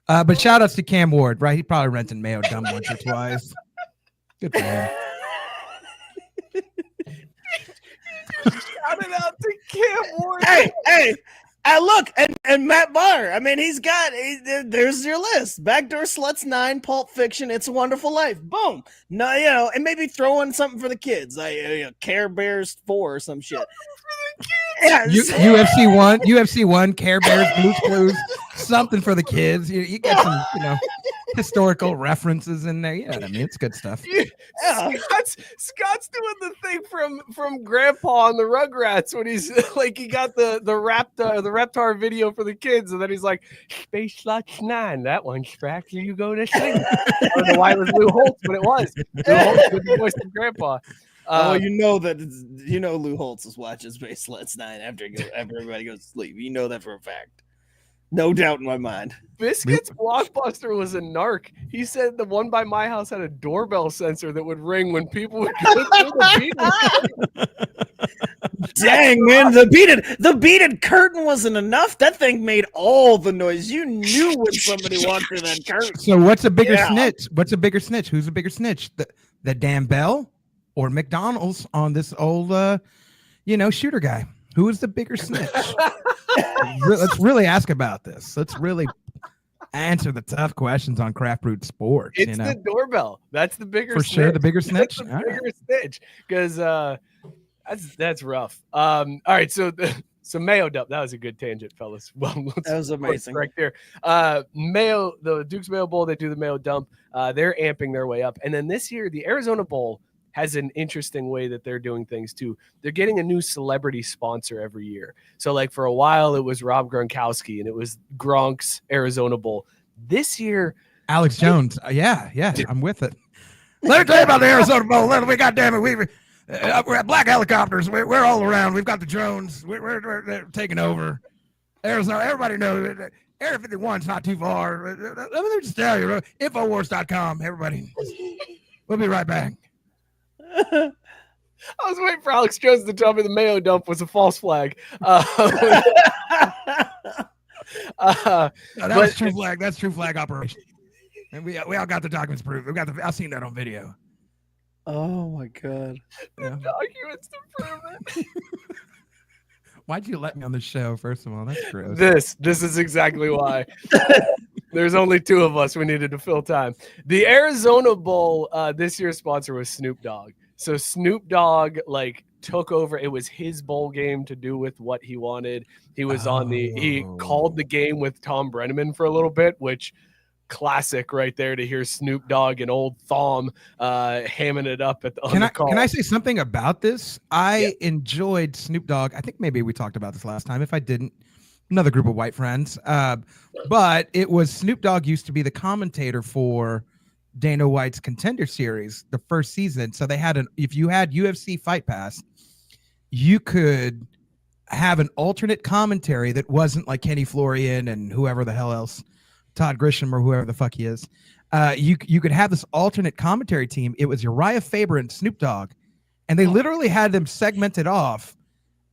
But shout outs to Cam Ward, right? He probably rented Mayo Dump once or twice. Good for him. Shout it out to Cam Ward. Hey, look, and Matt Barr. I mean, there's your list. Backdoor Sluts 9, Pulp Fiction, It's a Wonderful Life. Boom. No, and maybe throw in something for the kids, like Care Bears 4 or some shit. Yeah, UFC 1, Care Bears, Blues Clues, something for the kids. You get some, historical references in there. Yeah, I mean, it's good stuff. Scott's doing the thing from Grandpa on the Rugrats when he's like he got the Reptar video for the kids, and then he's like, Space Slots 9, that one's for after you go to sleep. I don't know why it was Lou Holtz, but it was. Lou Holtz with the voice of Grandpa. You know Lou Holtz is watching Space Slots 9 after everybody goes to sleep. You know that for a fact. No doubt in my mind. Biscuit's Blockbuster was a narc. He said the one by my house had a doorbell sensor that would ring when people would go through the beaded. Dang, man, the beaded curtain wasn't enough. That thing made all the noise. You knew when somebody walked through that curtain. So what's a bigger snitch? What's a bigger snitch? Who's a bigger snitch? The damn bell or McDonald's on this old shooter guy? Who is the bigger snitch? Let's really ask about this. Let's really answer the tough questions on Craft Brewed Sports. It's the doorbell. That's the bigger for snitch. sure. The bigger snitch. That's the bigger snitch because that's rough. All right, so Mayo dump. That was a good tangent, fellas. Well, that was amazing right there. Mayo, the Duke's Mayo Bowl. They do the Mayo dump. They're amping their way up, and then this year the Arizona Bowl has an interesting way that they're doing things too. They're getting a new celebrity sponsor every year. So like for a while it was Rob Gronkowski and it was Gronk's Arizona Bowl. This year, Alex Jones. Yeah, I'm with it. Let me tell you about the Arizona Bowl. We goddamn it, we're at black helicopters. We're all around. We've got the drones. We're taking over. Arizona. Everybody knows Area 51's not too far. Let me just tell you, Infowars.com. Everybody, we'll be right back. I was waiting for Alex Jones to tell me the Mayo dump was a false flag. That was true flag. That's true flag operation. And we all got the documents proved. I've seen that on video. Oh my god! The documents to prove it. Why'd you let me on the show? First of all, that's gross. This is exactly why. There's only two of us. We needed to fill time. The Arizona Bowl this year's sponsor was Snoop Dogg. So Snoop Dogg took over. It was his bowl game to do with what he wanted. He was he called the game with Tom Brenneman for a little bit, which classic right there to hear Snoop Dogg and old Thom hamming it up on the call. Can I say something about this? I enjoyed Snoop Dogg. I think maybe we talked about this last time. If I didn't, another group of white friends. But it was Snoop Dogg used to be the commentator for Dana White's Contender Series, the first season. So they had if you had UFC Fight Pass, you could have an alternate commentary that wasn't like Kenny Florian and whoever the hell else, Todd Grisham or whoever the fuck he is. You could have this alternate commentary team. It was Uriah Faber and Snoop Dogg, and they literally had them segmented off,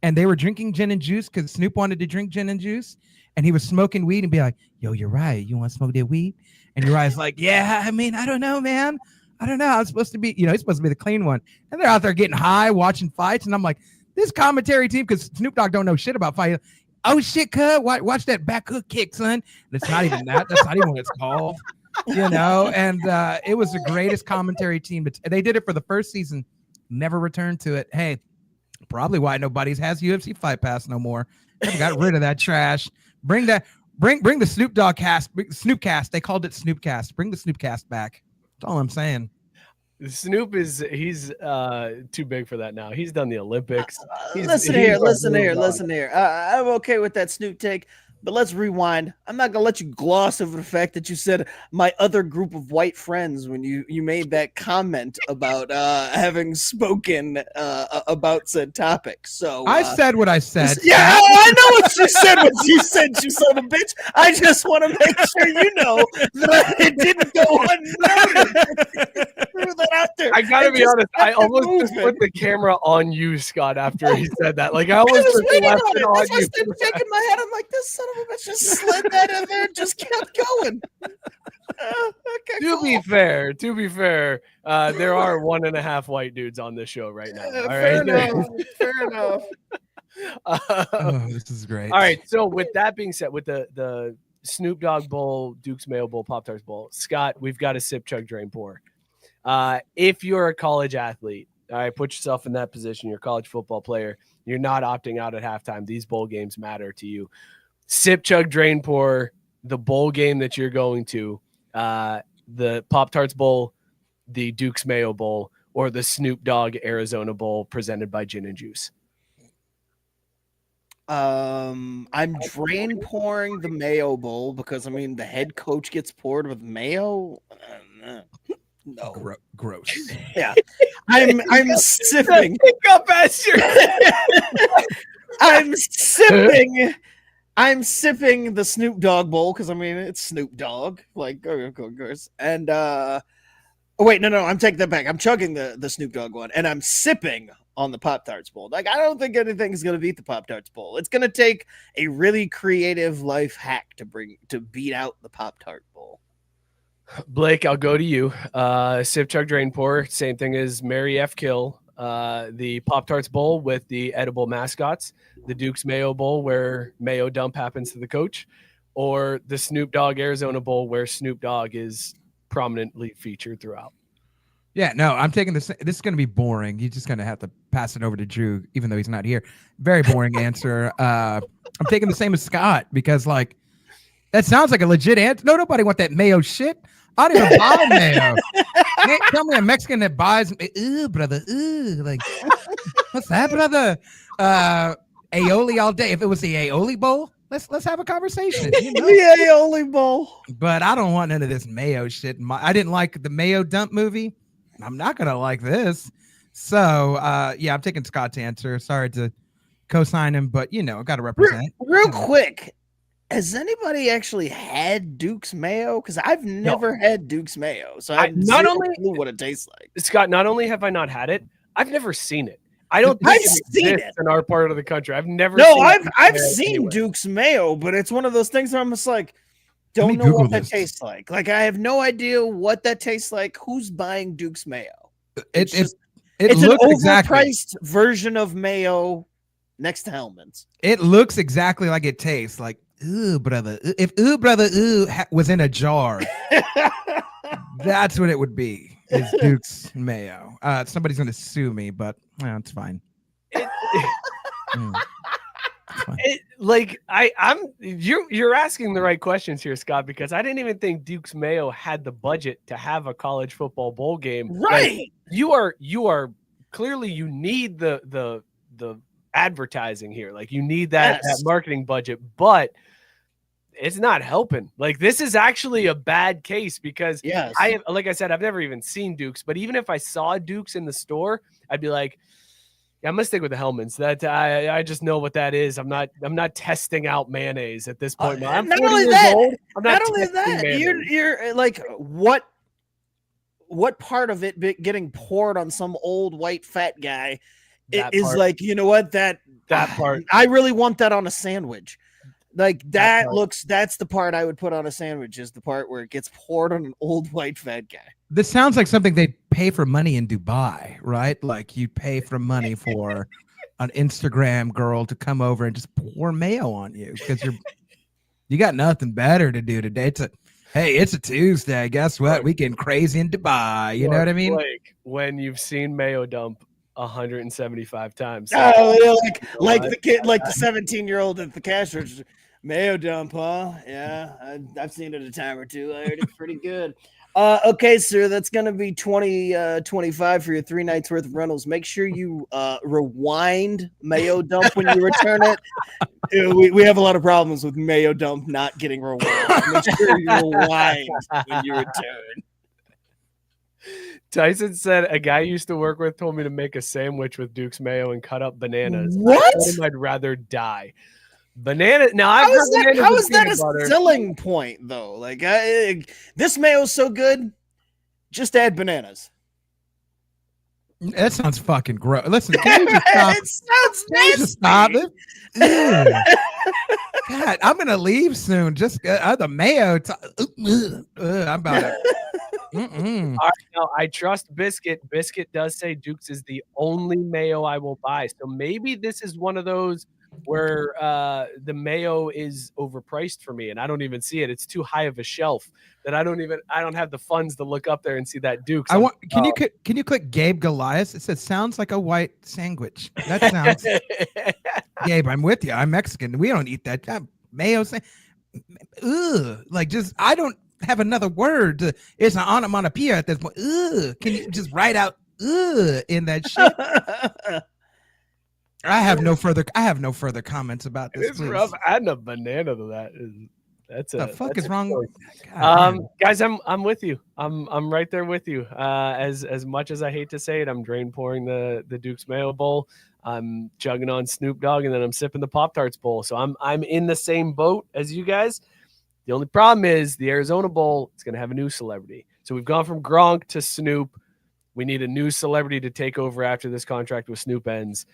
and they were drinking gin and juice because Snoop wanted to drink gin and juice, and he was smoking weed and be like, "Yo, Uriah, you want to smoke that weed?" And Uriah's like, "Yeah, I mean, I don't know, man. I don't know. I'm supposed to be, he's supposed to be the clean one." And they're out there getting high, watching fights, and I'm like, this commentary team, because Snoop Dogg don't know shit about fighting. Oh shit, cuz watch that back hook kick, son. And it's not even that. That's not even what it's called. And it was the greatest commentary team. They did it for the first season, never returned to it. Hey, probably why nobody has UFC Fight Pass no more. They got rid of that trash. Bring the Snoop Dogg cast, Snoopcast. They called it Snoopcast. Bring the Snoopcast back. That's all I'm saying. Snoop he's too big for that now. He's done the Olympics. Listen here. I'm okay with that Snoop take, but let's rewind. I'm not gonna let you gloss over the fact that you said my other group of white friends when you made that comment about having spoken about said topic. So I said what I said. Yeah, I know what you said. What you said, you son of a bitch. I just want to make sure you know that it didn't go unnoticed. Threw that out there. I gotta be honest. I almost just put the camera on you, Scott, after he said that. I almost just left it on you. I started shaking my head. I'm like, this son of a bitch just slid that in there and just kept going. Okay, to be fair, there are 1.5 white dudes on this show right now. All fair right, fair enough. This is great. All right, so with that being said, with the Snoop Dogg Bowl, Duke's Mayo Bowl, Pop Tarts Bowl, Scott, we've got to sip, chug, drain, pour. If you're a college athlete, all right, put yourself in that position. You're a college football player. You're not opting out at halftime. These bowl games matter to you. Sip, chug, drain, pour. The bowl game that you're going to. the Pop Tarts Bowl, the Duke's Mayo Bowl, or the Snoop Dogg Arizona Bowl presented by Gin and Juice? I'm drain pouring the Mayo Bowl because I mean the head coach gets poured with mayo. No, Gross. Yeah, I'm sipping. Pick up as your I'm sipping the Snoop Dogg Bowl because I mean it's Snoop Dogg, like of course. And wait, no, I'm taking that back. I'm chugging the Snoop Dogg one, and I'm sipping on the Pop Tarts Bowl. Like I don't think anything's gonna beat the Pop Tarts Bowl. It's gonna take a really creative life hack to beat out the Pop Tart Bowl. Blake, I'll go to you. Sip, chug, drain, pour. Same thing as Mary F. Kill. The Pop Tarts Bowl with the edible mascots, the Duke's Mayo Bowl where Mayo dump happens to the coach, or the Snoop Dogg Arizona Bowl where Snoop Dogg is prominently featured throughout. Yeah, no, I'm taking this. This is going to be boring. You're just going to have to pass it over to Drew, even though he's not here. Very boring answer. I'm taking the same as Scott because, like, that sounds like a legit answer. No, nobody want that mayo shit. I don't even buy mayo. You can't tell me a Mexican that buys, ooh, brother, ooh, like, what's that, brother? Aioli all day. If it was the aioli bowl, let's have a conversation. You know? The aioli bowl. But I don't want none of this mayo shit. I didn't like the Mayo dump movie. I'm not gonna like this. So yeah, I'm taking Scott's answer. Sorry to co-sign him, but you know, I gotta represent. Real quick, has anybody actually had Duke's Mayo? Because I've never had Duke's Mayo, so I have not zero only clue what it tastes like. Scott, not only have I not had it, I've never seen it. I don't think I've it seen exists in our part of the country. I've never No, seen I've Mayo seen anywhere. Duke's Mayo, but it's one of those things where I'm just like, Let me don't know what Google that this. tastes like. Like I have no idea what that tastes like. Who's buying Duke's Mayo? It's just- it It's an looks exactly. overpriced version of mayo next to Hellman's. It looks exactly like it tastes. Like ooh, brother. If ooh, brother, ooh was in a jar, that's what it would be. Is Duke's Mayo. Somebody's gonna sue me, but it's fine. You're asking the right questions here, Scott, because I didn't even think Duke's Mayo had the budget to have a college football bowl game. Right. Like, you are clearly you need the advertising here. Like you need that marketing budget, but it's not helping. Like this is actually a bad case because Yes. like I said, I've never even seen Duke's, but even if I saw Duke's in the store, I'd be like, yeah, I'm gonna stick with the Hellman's. That I just know what that is. I'm not testing out mayonnaise at this point. I'm not 40 only years that, old. I'm Not only testing that, mayonnaise. you're like what part of it getting poured on some old white fat guy That is part. like, you know what, that part. I really want that on a sandwich. Like That part. that's the part I would put on a sandwich, is the part where it gets poured on an old white fat guy. This sounds like something they'd pay for money in Dubai, right? Like you pay for money for an Instagram girl to come over and just pour mayo on you because you got nothing better to do today. It's a Tuesday. Guess what? We getting crazy in Dubai. You know what I mean? Like when you've seen mayo dump 175 times. Oh, yeah, like the kid, like the 17-year-old at the cash register. Mayo dump, huh? Yeah, I've seen it a time or two. I heard it's pretty good. Okay, sir, that's going to be $20.25 for your 3 nights worth of rentals. Make sure you rewind Mayo dump when you return it. We have a lot of problems with Mayo dump not getting rewound. Make sure you rewind when you return. Tyson said a guy I used to work with told me to make a sandwich with Duke's Mayo and cut up bananas. What? I told him I'd rather die. Banana. Now I've How is heard that, bananas how with is that peanut a butter. selling point, though? Like, this mayo's so good, just add bananas. That sounds fucking gross. Listen, can you just stop? It sounds Can you just stop nasty. it? Ew. God, I'm gonna leave soon. Just the mayo. I'm about it. Mm-mm. All right, now I trust Biscuit. Biscuit does say Duke's is the only mayo I will buy. So maybe this is one of those where the mayo is overpriced for me and I don't even see it. It's too high of a shelf that I don't have the funds to look up there and see that Duke's. Can you click Gabe Goliath? It says sounds like a white sandwich. That sounds Gabe, I'm with you. I'm Mexican. We don't eat that mayo. Ugh. Like just I don't have another word. It's an onomatopoeia at this point. Ugh. Can you just write out ugh in that shit? I have no further comments about this. It's please. rough. Adding a banana to that that's What the fuck is wrong? God, guys, I'm with you. I'm right there with you. As much as I hate to say it, I'm drain pouring the Duke's Mayo Bowl. I'm chugging on Snoop Dogg, and then I'm sipping the Pop Tarts Bowl. So I'm in the same boat as you guys. The only problem is the Arizona Bowl is going to have a new celebrity. So we've gone from Gronk to Snoop. We need a new celebrity to take over after this contract with Snoop ends.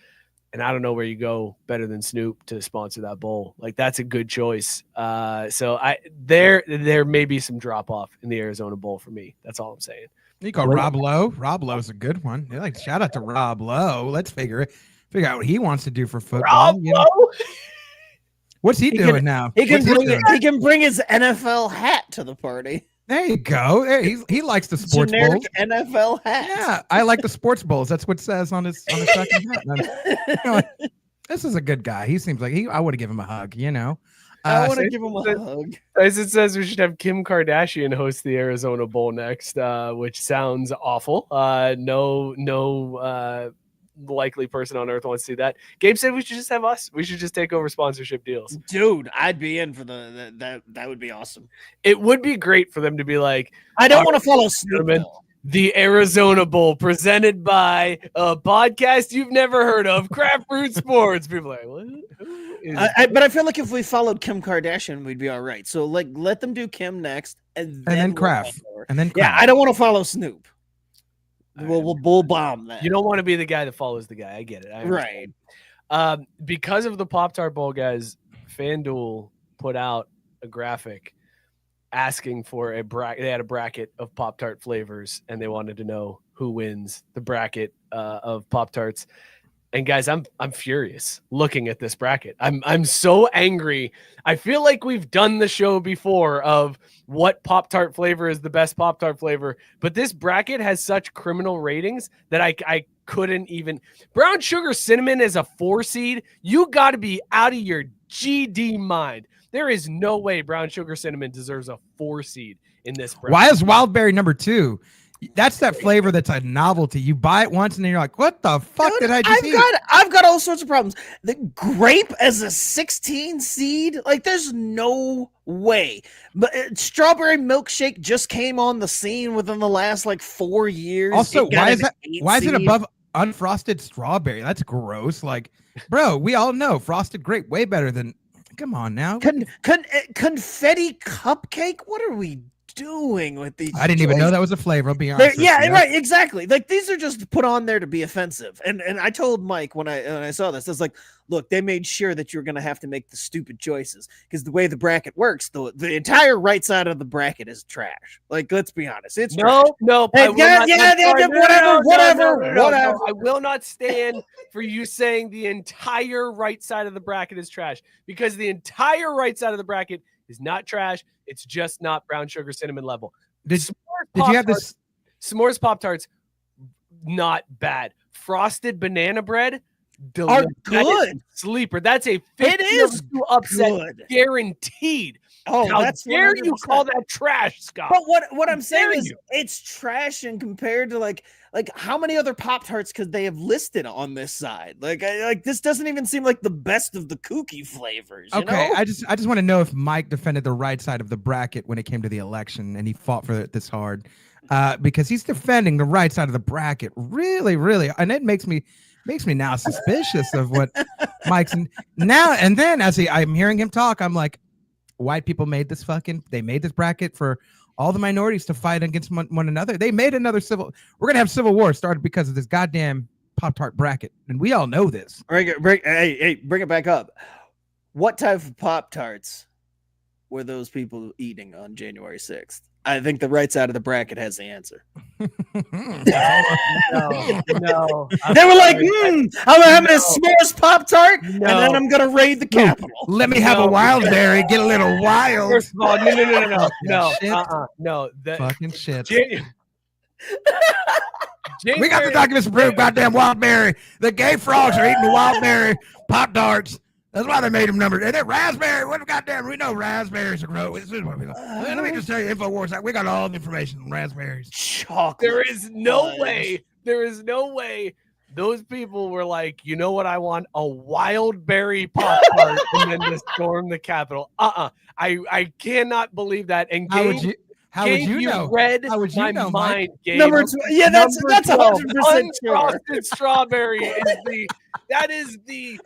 And I don't know where you go better than Snoop to sponsor that bowl. Like, that's a good choice. So there may be some drop off in the Arizona Bowl for me. That's all I'm saying. You go Rob Lowe. Rob Lowe's a good one. You're like, shout out to Rob Lowe. Let's figure out what he wants to do for football. Rob you know? Lowe? What's he doing now? He can What's bring he can bring his NFL hat to the party. There you go. There, he likes the sports Generic bowls. NFL hat. Yeah, I like the sports bowls. That's what it says on his second hat. You know, this is a good guy. He seems like I would have given him a hug. You know, I want to give him a hug. As it says, we should have Kim Kardashian host the Arizona Bowl next, which sounds awful. No likely person on earth wants to see that. Gabe said we should just have us. We should just take over sponsorship deals. Dude, I'd be in for that would be awesome. It would be great for them to be like, I don't want to follow Snoop. The Arizona Bowl presented by a podcast you've never heard of, Craft Fruit Sports. People are like, what? But I feel like if we followed Kim Kardashian, we'd be all right. So like, let them do Kim next, and then Kraft, and then yeah, I don't want to follow Snoop. We'll bull bomb that. You don't want to be the guy that follows the guy. I get it. Right. Because of the Pop Tart Bowl, guys, FanDuel put out a graphic asking for a bracket. They had a bracket of Pop Tart flavors, and they wanted to know who wins the bracket of Pop Tarts. And guys, I'm furious looking at this bracket. I'm so angry. I feel like we've done the show before of what Pop Tart flavor is the best Pop Tart flavor, but this bracket has such criminal ratings that I couldn't even. Brown Sugar Cinnamon is a 4 seed. You got to be out of your GD mind. There is no way Brown Sugar Cinnamon deserves a 4 seed in this bracket. Why is Wildberry number 2? That's that flavor that's a novelty. You buy it once and then you're like, what the fuck did I just eat? I've got all sorts of problems. The grape as a 16 seed, like there's no way. But strawberry milkshake just came on the scene within the last like 4 years. Also, why is it seed. above unfrosted strawberry? That's gross. Like, bro, we all know frosted grape way better than. Come on now. Confetti cupcake? What are we doing with these? I didn't even know that was a flavor. I'll be honest. Yeah, right, exactly. Like these are just put on there to be offensive. And I told Mike when I saw this, I was like, look, they made sure that you're gonna have to make the stupid choices because the way the bracket works, the entire right side of the bracket is trash. Like, let's be honest, it's trash. No. Hey, whatever. I will not stand for you saying the entire right side of the bracket is trash because the entire right side of the bracket is not trash. It's just not Brown Sugar Cinnamon level. Did you have this? S'mores Pop Tarts, not bad. Frosted banana bread, are good. Sleeper. That's a it is upset good. Guaranteed. Oh, how that's dare 100%. you call that trash, Scott? But what I'm saying is you? it's trash and compared to like how many other Pop Tarts could they have listed on this side? Like this doesn't even seem like the best of the kooky flavors. You Okay, know? I just want to know if Mike defended the right side of the bracket when it came to the election and he fought for it this hard, because he's defending the right side of the bracket really, really, and it makes me now suspicious of what Mike's now and then. As I'm hearing him talk, I'm like, white people made this bracket for all the minorities to fight against one another. They made we're going to have civil war started because of this goddamn Pop-Tart bracket. And we all know this. Bring it back up. What type of Pop-Tarts were those people eating on January 6th? I think the right side of the bracket has the answer. No. They were like, I'm having a s'mores Pop-Tart, and then I'm going to raid the Capitol. Let me have a Wildberry, get a little wild. First of all, no. Fucking shit. We got the documents to prove goddamn Wildberry. The gay frogs are eating the Wildberry Pop-Tarts. That's why they made them numbered. And they're raspberry. What goddamn? We know raspberries are grow. This is what we know. Let me just tell you, InfoWars. We got all the information on raspberries. Chocolate. There is no way. There is no way. Those people were like, you know what I want? A wild berry Pop Tart and then to storm the Capitol. I cannot believe that. And How would you know? Read How would you my know, mind, Mike? Gabe. Number 12. Yeah, that's 100% sure. Unfrosted strawberry is the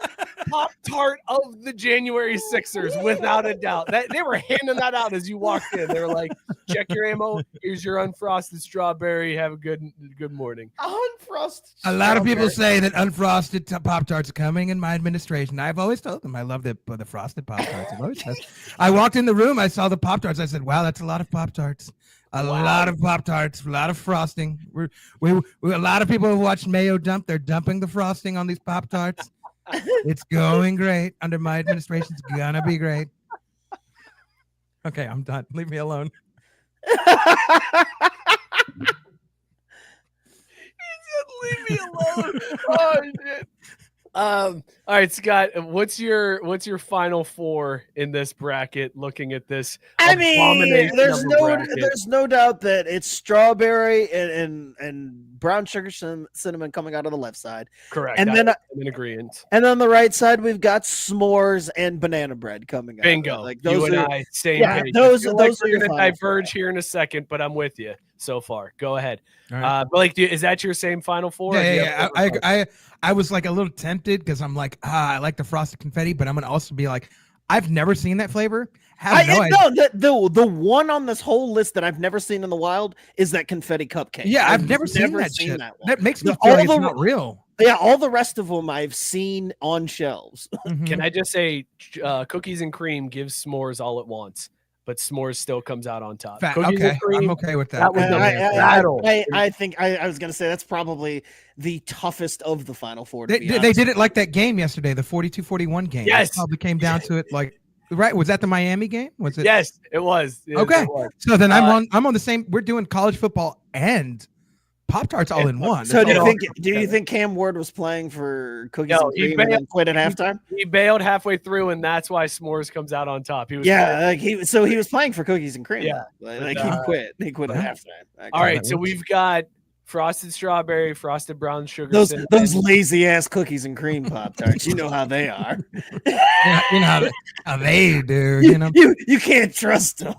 Pop Tart of the January Sixers, without a doubt. They were handing that out as you walked in. They were like, check your ammo. Here's your unfrosted strawberry. Have a good morning. Unfrosted. A lot of people say that unfrosted Pop Tarts are coming in my administration. I've always told them I love the frosted Pop Tarts. I walked in the room, I saw the Pop Tarts. I said, "Wow, that's a lot of Pop Tarts. A lot of Pop Tarts, a lot of frosting." We a lot of people have watched Mayo dump. They're dumping the frosting on these Pop Tarts. It's going great under my administration. It's gonna be great. Okay, I'm done. Leave me alone. Leave me alone. Oh shit. All right, Scott, what's your final four in this bracket? Looking at this, I mean, there's bracket. no doubt that it's strawberry and brown sugar cinnamon coming out of the left side. Correct. And then I'm in agreement. And on the right side, we've got s'mores and banana bread coming out. Bingo. Like you those and are, I, same yeah, page. those are are going your to final diverge here in a second, but I'm with you so far. Go ahead. Right. Blake, is that your same final four? Yeah. I was like a little tempted because I'm like, I like the frosted confetti, but I'm gonna also be like, I've never seen that flavor. The one on this whole list that I've never seen in the wild is that confetti cupcake. Yeah, I've never seen that shit. That makes me feel like it's not real. Yeah, all the rest of them I've seen on shelves. Mm-hmm. Can I just say, cookies and cream gives s'mores all at once, but s'mores still comes out on top. Okay, I'm okay with that. I think I was gonna say that's probably the toughest of the final four. They did it like that game yesterday, the 42-41 game. Yes, it probably came down to it like. Right, was that the Miami game? Was it? Yes, it was. Okay, it was. So then I'm on the same. We're doing college football and Pop Tarts all in one. So do you think Cam Ward was playing for cookies and cream and then quit at halftime? He bailed halfway through, and that's why s'mores comes out on top. He was he was playing for cookies and cream. Yeah, he quit. He quit at halftime. All right, so we've got frosted strawberry, frosted brown sugar. Those lazy ass cookies and cream Pop Tarts. You know how they are. You know how they do. You can't trust them.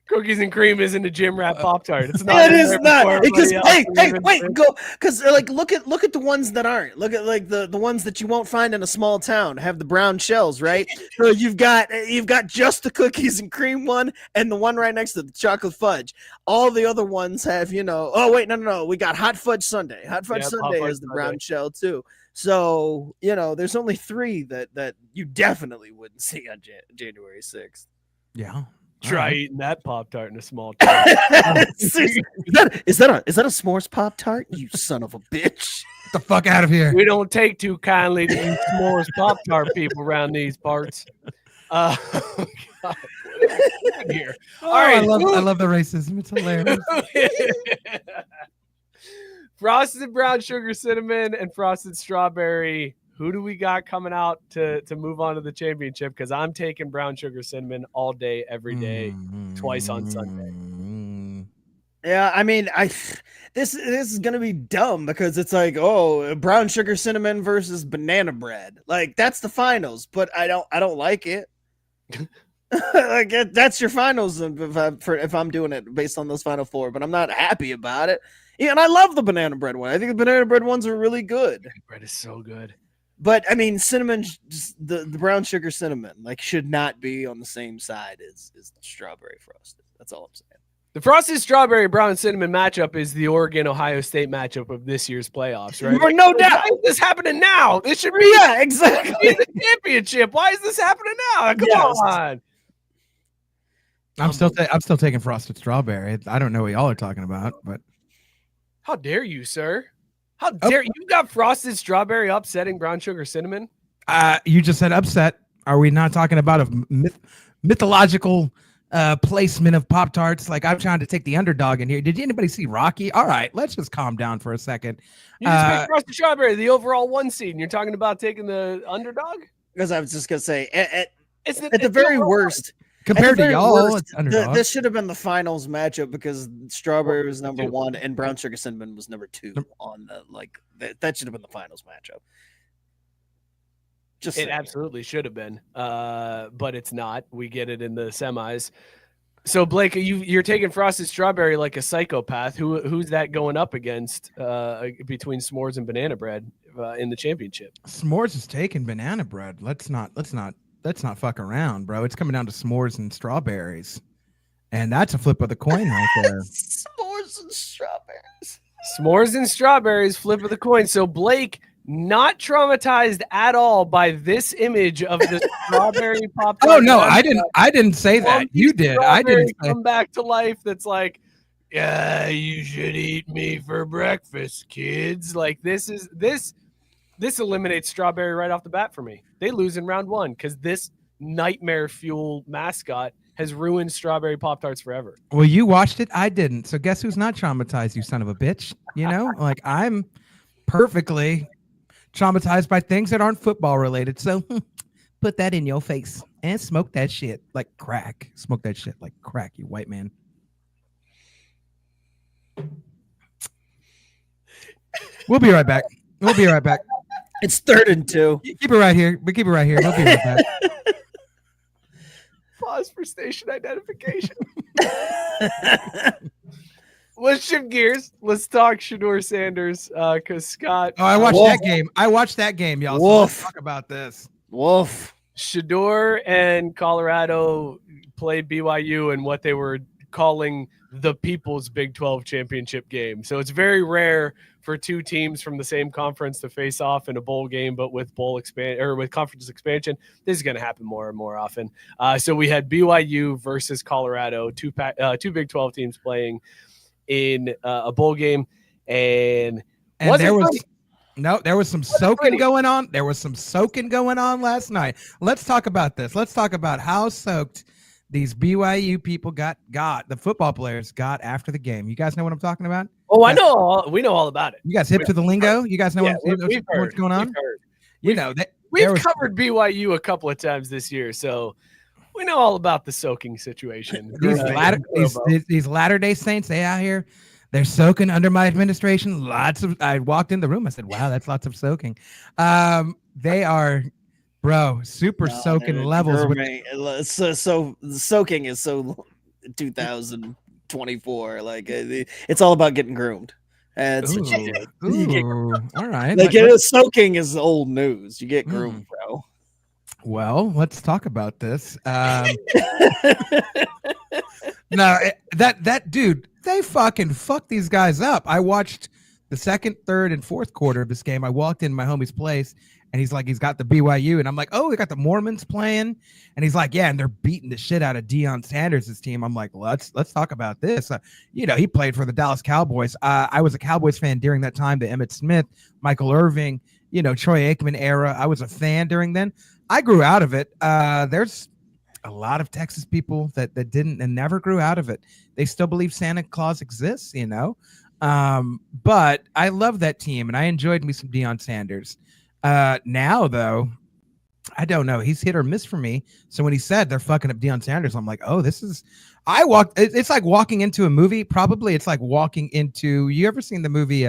Cookies and cream isn't a gym rat Pop Tart. It's not. It is not. Because look at the ones that aren't. Look at like the ones that you won't find in a small town have the brown shells, right? So you've got just the cookies and cream one and the one right next to the chocolate fudge. All the other ones have, oh wait, no. We got hot fudge sundae. Hot fudge sundae has the brown shell too. So, there's only three that you definitely wouldn't see on January 6th. Yeah. Try eating that Pop Tart in a small town. Is that a s'mores Pop Tart? You son of a bitch! Get the fuck out of here! We don't take too kindly to these s'mores Pop Tart people around these parts. God, here. All right, I love the racism. It's hilarious. Frosted brown sugar cinnamon and frosted strawberry. Who do we got coming out to move on to the championship? Because I'm taking brown sugar cinnamon all day, every day, twice on Sunday. Yeah, I mean, this is gonna be dumb because it's like, brown sugar cinnamon versus banana bread. Like that's the finals, but I don't like it. Like that's your finals if I'm doing it based on those final four, but I'm not happy about it. Yeah, and I love the banana bread one. I think the banana bread ones are really good. Bread is so good. But I mean, cinnamon, the brown sugar cinnamon, should not be on the same side as strawberry frosted. That's all I'm saying. The frosted strawberry brown cinnamon matchup is the Oregon-Ohio State matchup of this year's playoffs, right? No doubt. Why is this happening now? This should be exactly the championship. Why is this happening now? Come on. I'm still taking frosted strawberry. I don't know what y'all are talking about, but how dare you, sir? How dare you got frosted strawberry upsetting brown sugar cinnamon? You just said upset. Are we not talking about a mythological placement of Pop Tarts. Like I'm trying to take the underdog in here. Did anybody see Rocky? All right, let's just calm down for a second. You just picked Frosted Strawberry, the overall 1 seed, and you're talking about taking the underdog? Because I was just gonna say, at It's the very worst, Compared to y'all, worst, it's underdog. this should have been the finals matchup because Strawberry was number 1 and Brown Sugar Cinnamon was number 2 on the that should have been the finals matchup. Just It absolutely should have been, but it's not. We get it in the semis. So Blake, you're taking Frosted Strawberry like a psychopath. Who's that going up against between S'mores and Banana Bread in the championship? S'mores is taking Banana Bread. Let's not fuck around, bro. It's coming down to S'mores and strawberries, and that's a flip of the coin right there. S'mores and strawberries. S'mores and strawberries, flip of the coin. So Blake, not traumatized at all by this image of the strawberry pop. Oh no, I didn't say that. You did. I didn't come back to life. That's like, yeah, you should eat me for breakfast, kids. Like this eliminates strawberry right off the bat for me. They lose in round 1 because this nightmare fuel mascot has ruined strawberry Pop Tarts forever. Well, you watched it. I didn't. So guess who's not traumatized? You son of a bitch. You know, like I'm perfectly traumatized by things that aren't football related. So put that in your face and smoke that shit like crack. Smoke that shit like crack, you white man. We'll be right back. It's 3rd and 2. Keep it right here. We keep it right here. We'll be right back. Pause for station identification. Let's shift gears. Let's talk Shedeur Sanders because Scott. Oh, I watched that game. Y'all. So let's talk about this. Woof. Shedeur and Colorado played BYU in what they were calling the People's Big 12 Championship game. So it's very rare for 2 teams from the same conference to face off in a bowl game, but with with conference expansion, this is going to happen more and more often. So we had BYU versus Colorado, two Big 12 teams playing in a bowl game, and there was some soaking going on. There was some soaking going on last night. Let's talk about this. Let's talk about how soaked these BYU people got the football players got after the game. You guys know what I'm talking about? Oh, I know. We know all about it. You guys hip to the lingo? You guys know what's going on? We've covered BYU a couple of times this year, so we know all about the soaking situation. These Latter-day Saints, they out here, they're soaking under my administration. I walked in the room. I said, wow, that's lots of soaking. They are, bro, soaking levels. So soaking is so 2024. Like it's all about getting groomed. That's what you do. All right. Soaking is old news. You get groomed, bro. Well, let's talk about this. No, that dude, they fucking fucked these guys up. I watched the 2nd, 3rd, and 4th quarter of this game. I walked in my homie's place, and he's like, he's got the BYU, and I'm like, oh, we got the Mormons playing, and he's like, yeah, and they're beating the shit out of Deion Sanders' team. I'm like, let's talk about this. He played for the Dallas Cowboys. I was a Cowboys fan during that time. The Emmitt Smith, Michael Irving, Troy Aikman era. I was a fan during then. I grew out of it. There's a lot of Texas people that didn't and never grew out of it. They still believe Santa Claus exists, but I love that team, and I enjoyed me some Deion Sanders. Now, though, I don't know. He's hit or miss for me. So when he said they're fucking up Deion Sanders, I'm like, oh, it's like walking into a movie. Probably it's like walking into, you ever seen the movie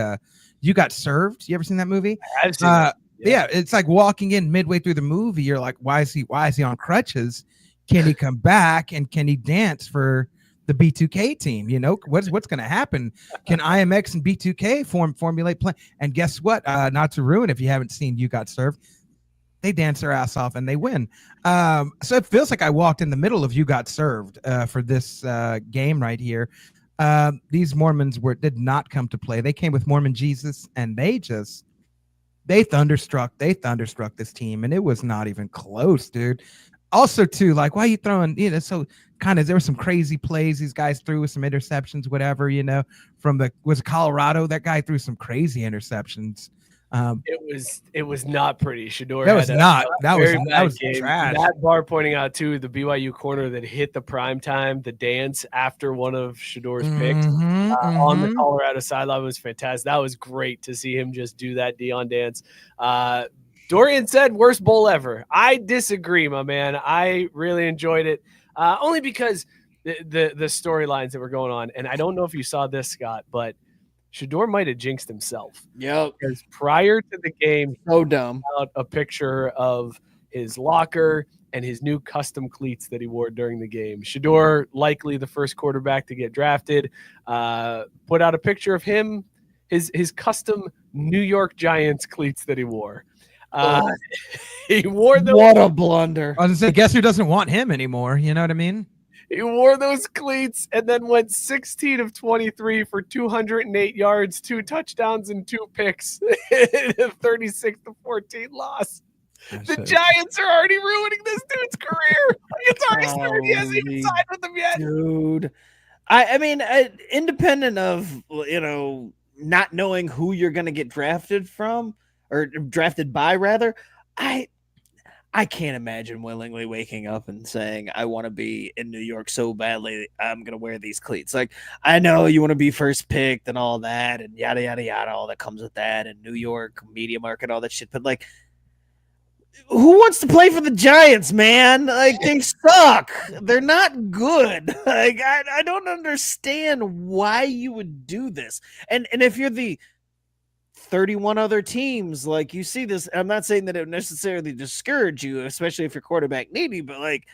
You Got Served? You ever seen that movie? I've seen that. Yeah, it's like walking in midway through the movie. You're like, why is he on crutches? Can he come back and can he dance for the B2K team? What's going to happen? Can IMX and B2K formulate plan? And guess what? Not to ruin if you haven't seen You Got Served, they dance their ass off and they win. So it feels like I walked in the middle of You Got Served for this game right here. These Mormons did not come to play. They came with Mormon Jesus, and they thunderstruck this team, and it was not even close, dude. Also, too, like, why are you throwing, so kind of, there were some crazy plays these guys threw with some interceptions, whatever, was Colorado. That guy threw some crazy interceptions. It was not pretty. Shedeur That was had not. That was very bad game. trash. Matt Barr pointing out too the BYU corner that hit the prime time, the dance after one of Shedeur's picks on the Colorado sideline was fantastic. That was great to see him just do that Dion dance. Dorian said worst bowl ever. I disagree, my man. I really enjoyed it, only because the storylines that were going on. And I don't know if you saw this, Scott, but Shedeur might have jinxed himself. Yep. Because prior to the game, So dumb. out a picture of his locker and his new custom cleats that he wore during the game. Shedeur, likely the first quarterback to get drafted, put out a picture of him, his custom New York Giants cleats that he wore. He wore those. What a blunder. I was gonna say, guess who doesn't want him anymore? You know what I mean? He wore those cleats and then went 16 of 23 for 208 yards, 2 touchdowns, and 2 picks in a 36-14 loss. The Giants are already ruining this dude's career. Like, it's already started. He hasn't even signed with them yet. Dude. I mean, independent of, not knowing who you're going to get drafted from or drafted by, rather, I can't imagine willingly waking up and saying, I want to be in New York so badly, I'm going to wear these cleats. Like, I know you want to be first picked and all that and yada, yada, yada, all that comes with that, and New York media market, all that shit. But, like, who wants to play for the Giants, man? Like, they suck. They're not good. Like, I don't understand why you would do this. And if you're the 31 other teams, like, you see this, I'm not saying that it would necessarily discourage you, especially if you're quarterback needy, but like,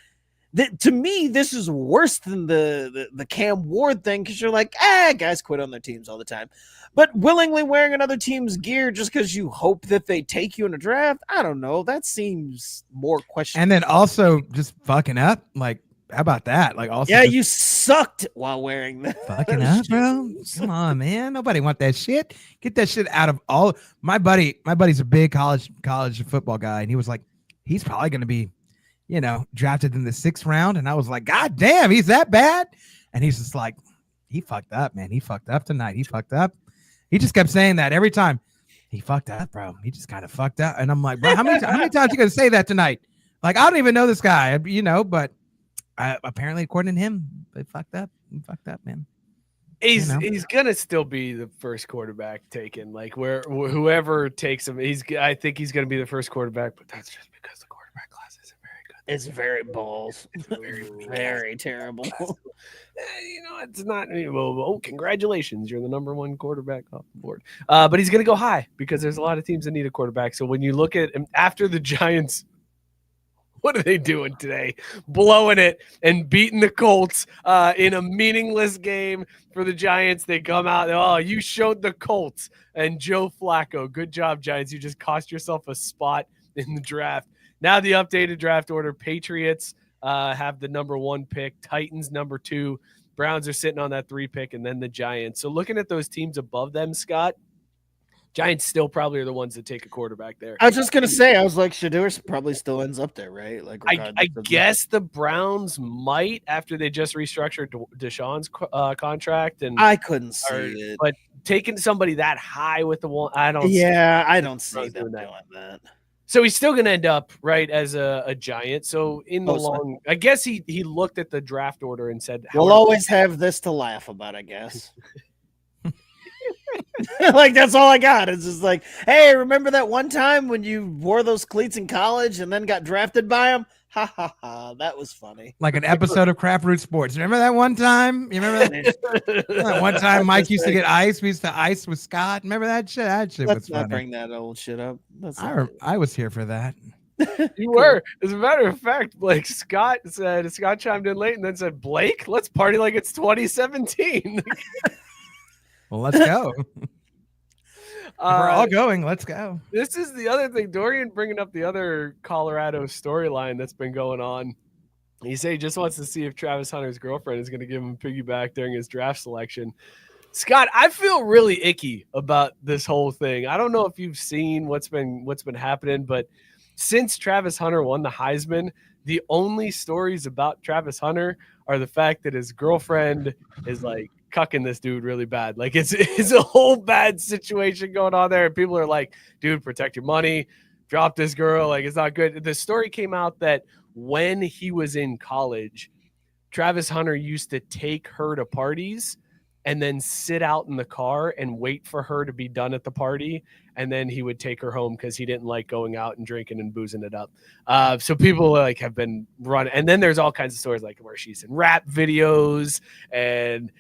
to me, this is worse than the Cam Ward thing, because you're like, guys quit on their teams all the time. But willingly wearing another team's gear just because you hope that they take you in a draft, I don't know. That seems more questionable. And then also just fucking up. Like, how about that? Like, also, yeah, you sucked while wearing that. Fucking up, bro. Come on, man. Nobody want that shit. Get that shit out of all. My buddy's a big college football guy, and he was like, he's probably going to be, drafted in the 6th round. And I was like, God damn, he's that bad. And he's just like, he fucked up, man. He fucked up tonight. He fucked up. He just kept saying that every time. He fucked up, bro. He just kind of fucked up. And I'm like, bro, how many times you going to say that tonight? Like, I don't even know this guy, but apparently, according to him, they fucked up. He fucked up, man. He's gonna still be the first quarterback taken. Like, whoever takes him, I think he's gonna be the first quarterback. But that's just because the quarterback class isn't very good. It's very balls. It's very, very terrible. It's not. Oh, congratulations! You're the number 1 quarterback off the board. But he's gonna go high because there's a lot of teams that need a quarterback. So when you look at him after the Giants. What are they doing today? Blowing it and beating the Colts in a meaningless game for the Giants. They come out, oh, you showed the Colts and Joe Flacco. Good job, Giants. You just cost yourself a spot in the draft. Now the updated draft order, Patriots have the number 1 pick, Titans number 2, Browns are sitting on that 3 pick, and then the Giants. So looking at those teams above them, Scott, Giants still probably are the ones that take a quarterback there. I was just going to say, I was like, Shedeur probably still ends up there, right? Like, I guess the Browns might after they just restructured Deshaun's contract. And I couldn't see it. But taking somebody that high with the one, I don't see them doing that. So he's still going to end up, right, as a Giant. So in the long – I guess he looked at the draft order and said – We'll always have this to laugh about, I guess. Like, that's all I got. It's just like, hey, remember that one time when you wore those cleats in college and then got drafted by them? Ha ha ha, that was funny. Like an episode of Craft Root Sports. Remember that one time? You remember that one time Mike used to get ice? We used to ice with Scott. Remember that shit? That shit Let's was not funny. bring that old shit up. I was here for that. You were. As a matter of fact, Blake, Scott chimed in late and then said, Blake, let's party like it's 2017. Well, let's go. We're all going. Let's go. This is the other thing. Dorian bringing up the other Colorado storyline that's been going on. He said he just wants to see if Travis Hunter's girlfriend is going to give him a piggyback during his draft selection. Scott, I feel really icky about this whole thing. I don't know if you've seen what's been happening, but since Travis Hunter won the Heisman, the only stories about Travis Hunter are the fact that his girlfriend is like cucking this dude really bad. Like it's a whole bad situation going on there. And people are like, dude, protect your money. Drop this girl. Like, it's not good. The story came out that when he was in college, Travis Hunter used to take her to parties and then sit out in the car and wait for her to be done at the party. And then he would take her home because he didn't like going out and drinking and boozing it up. So people like have been running. And then there's all kinds of stories like where she's in rap videos, and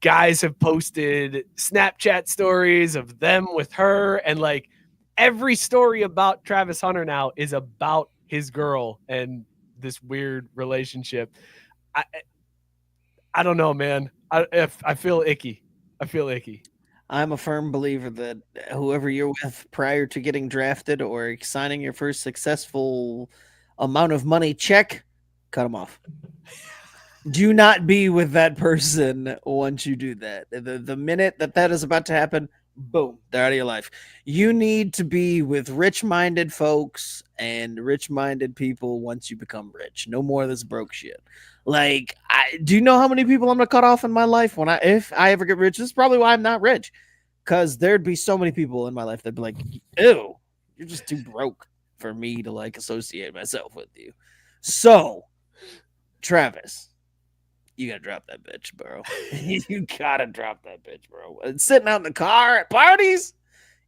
guys have posted Snapchat stories of them with her. And like every story about Travis Hunter now is about his girl and this weird relationship. I don't know, man. I feel icky. I feel icky. I'm a firm believer that whoever you're with prior to getting drafted or signing your first successful amount of money check, cut them off. Do not be with that person once you do that. The minute that is about to happen, boom, they're out of your life. You need to be with rich-minded folks and rich-minded people once you become rich. No more of this broke shit. Like, do you know how many people I'm gonna cut off in my life if I ever get rich? This is probably why I'm not rich, because there'd be so many people in my life that'd be like, ew, you're just too broke for me to like associate myself with you. So, Travis, you gotta drop that bitch, bro. You gotta drop that bitch, bro. And sitting out in the car at parties,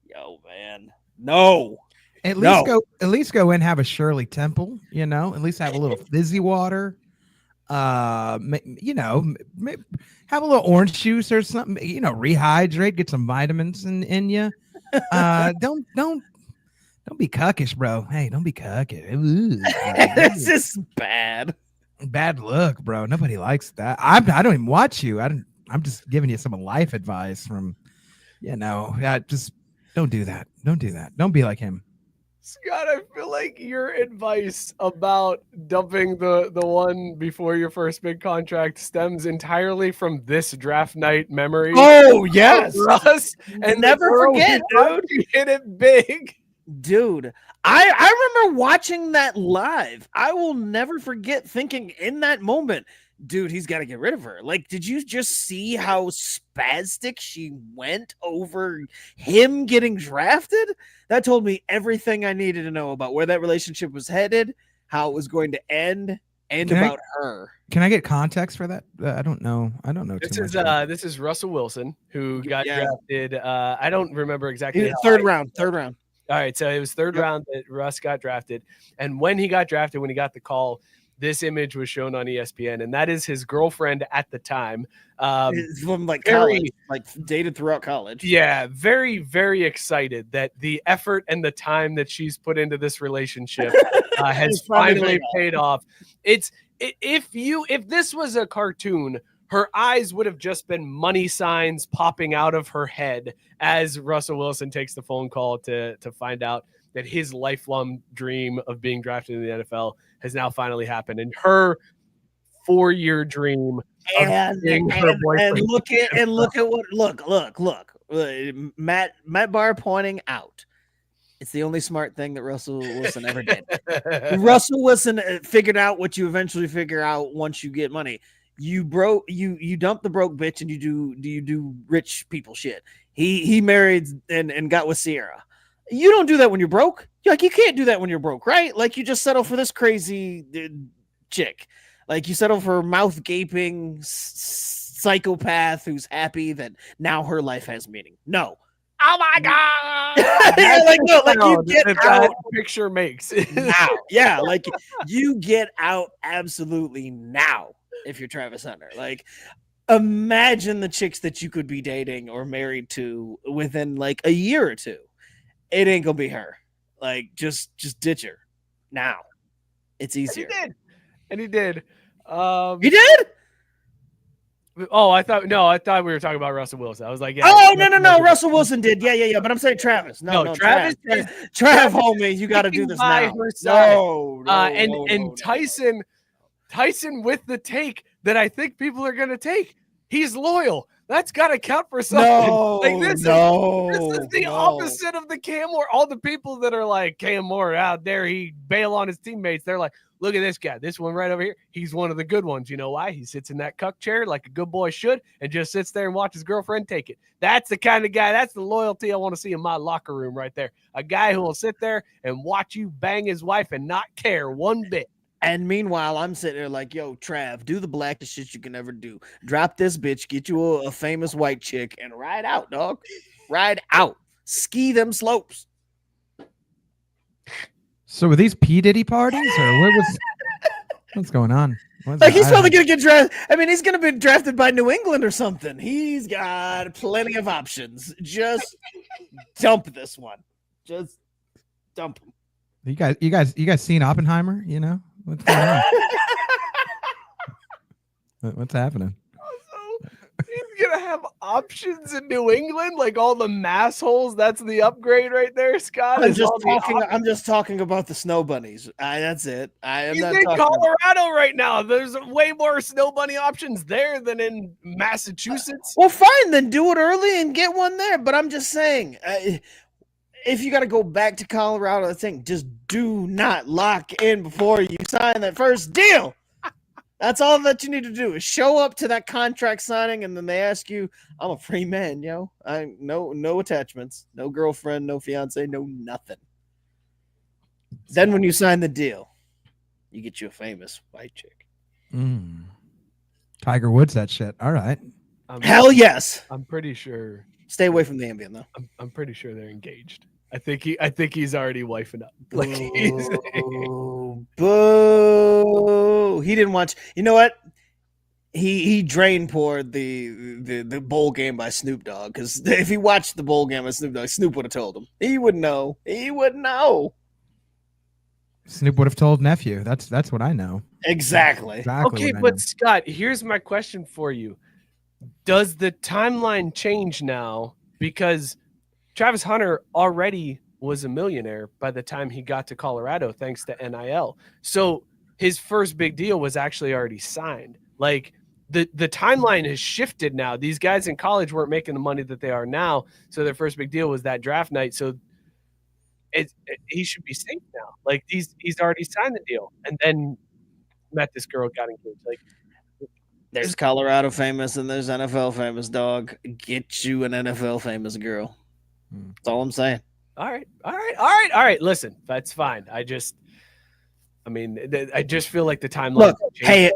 yo, man, no. At least go and have a Shirley Temple, at least have a little fizzy water. Have a little orange juice or something, rehydrate, get some vitamins in you. Don't be cuckish, bro. Hey, don't be cuckish. Ooh, This is bad look, bro. Nobody likes that. I don't even watch you. I'm just giving you some life advice from, just don't do that. Don't be like him. Scott, I feel like your advice about dumping the one before your first big contract stems entirely from this draft night memory. Oh, yes. Russ, and never forget, dude. Hit it big. Dude, I remember watching that live. I will never forget thinking in that moment, dude, he's got to get rid of her. Like, did you just see how spastic she went over him getting drafted? That told me everything I needed to know about where that relationship was headed, how it was going to end, and about her. Can I get context for that? I don't know. This is Russell Wilson, who got drafted. I don't remember exactly. Third round. All right, so it was third round that Russ got drafted. And when he got drafted, when he got the call, this image was shown on ESPN, and that is his girlfriend at the time. From college, dated throughout college. Yeah, very, very excited that the effort and the time that she's put into this relationship has finally paid off. If this was a cartoon, her eyes would have just been money signs popping out of her head as Russell Wilson takes the phone call to find out that his lifelong dream of being drafted in the NFL has now finally happened. And her 4-year dream of being her boyfriend. And look at what Matt Barr pointing out. It's the only smart thing that Russell Wilson ever did. Russell Wilson figured out what you eventually figure out once you get money. You dump the broke bitch and you do rich people shit. He married and got with Sierra. You don't do that when you're broke. You can't do that when you're broke, right? Like, you just settle for this crazy chick. Like, you settle for mouth gaping psychopath who's happy that now her life has meaning. No. Oh my God. You get out. Picture makes now. Yeah. Like, you get out absolutely now if you're Travis Hunter. Like, imagine the chicks that you could be dating or married to within like a year or two. It ain't gonna be her. Like, just ditch her now. It's easier. And he did. He did? Oh, I thought we were talking about Russell Wilson. I was like, yeah. Oh, no. Russell Wilson did. Yeah. But I'm saying Travis. No, Travis. Trav, homie, you got to do this now. And Tyson with the take that I think people are going to take. He's loyal. That's got to count for something. No, Like this is the no. opposite of the Cam Moore. All the people that are like Cam Moore out there, he bail on his teammates. They're like, look at this guy. This one right over here. He's one of the good ones. You know why? He sits in that cuck chair like a good boy should and just sits there and watches his girlfriend take it. That's the kind of guy. That's the loyalty I want to see in my locker room right there. A guy who will sit there and watch you bang his wife and not care one bit. And meanwhile, I'm sitting there like, yo, Trav, do the blackest shit you can ever do. Drop this bitch, get you a famous white chick, and ride out, dog. Ride out. Ski them slopes. So were these P. Diddy parties, or what's going on? Like, he's probably going to get drafted. I mean, he's going to be drafted by New England or something. He's got plenty of options. Just dump this one. Just dump him. You guys seen Oppenheimer? You know what's going on? What's happening? So he's gonna have options in New England, like all the mass holes. That's the upgrade right there, Scott. I'm just talking about the snow bunnies. That's it. He's in Colorado right now. There's way more snow bunny options there than in Massachusetts. Well, fine, then do it early and get one there. But I'm just saying, if you got to go back to Colorado, I think just do not lock in before you sign that first deal. That's all that you need to do is show up to that contract signing, and then they ask you, "I'm a free man, yo. No attachments, no girlfriend, no fiance, no nothing." Then when you sign the deal, you get you a famous white chick. Tiger Woods, that shit. All right. Hell yes. I'm pretty sure. Stay away from the ambient though. I'm pretty sure they're engaged. I think he's already wifing up. Like boo. He didn't watch. You know what? He drain poured the bowl game by Snoop Dogg, because if he watched the bowl game by Snoop Dogg, Snoop would have told him. He would know. He would know. Snoop would have told nephew. That's what I know. Exactly. Okay, but Scott, here's my question for you. Does the timeline change now? Because Travis Hunter already was a millionaire by the time he got to Colorado, thanks to NIL. So his first big deal was actually already signed. Like the timeline has shifted now. These guys in college weren't making the money that they are now. So their first big deal was that draft night. So he should be safe now. Like he's already signed the deal and then met this girl, got engaged. Like, there's Colorado famous and there's NFL famous, dog. Get you an NFL famous girl. That's all I'm saying. All right. Listen, that's fine. I just feel like the timeline. Look, hey,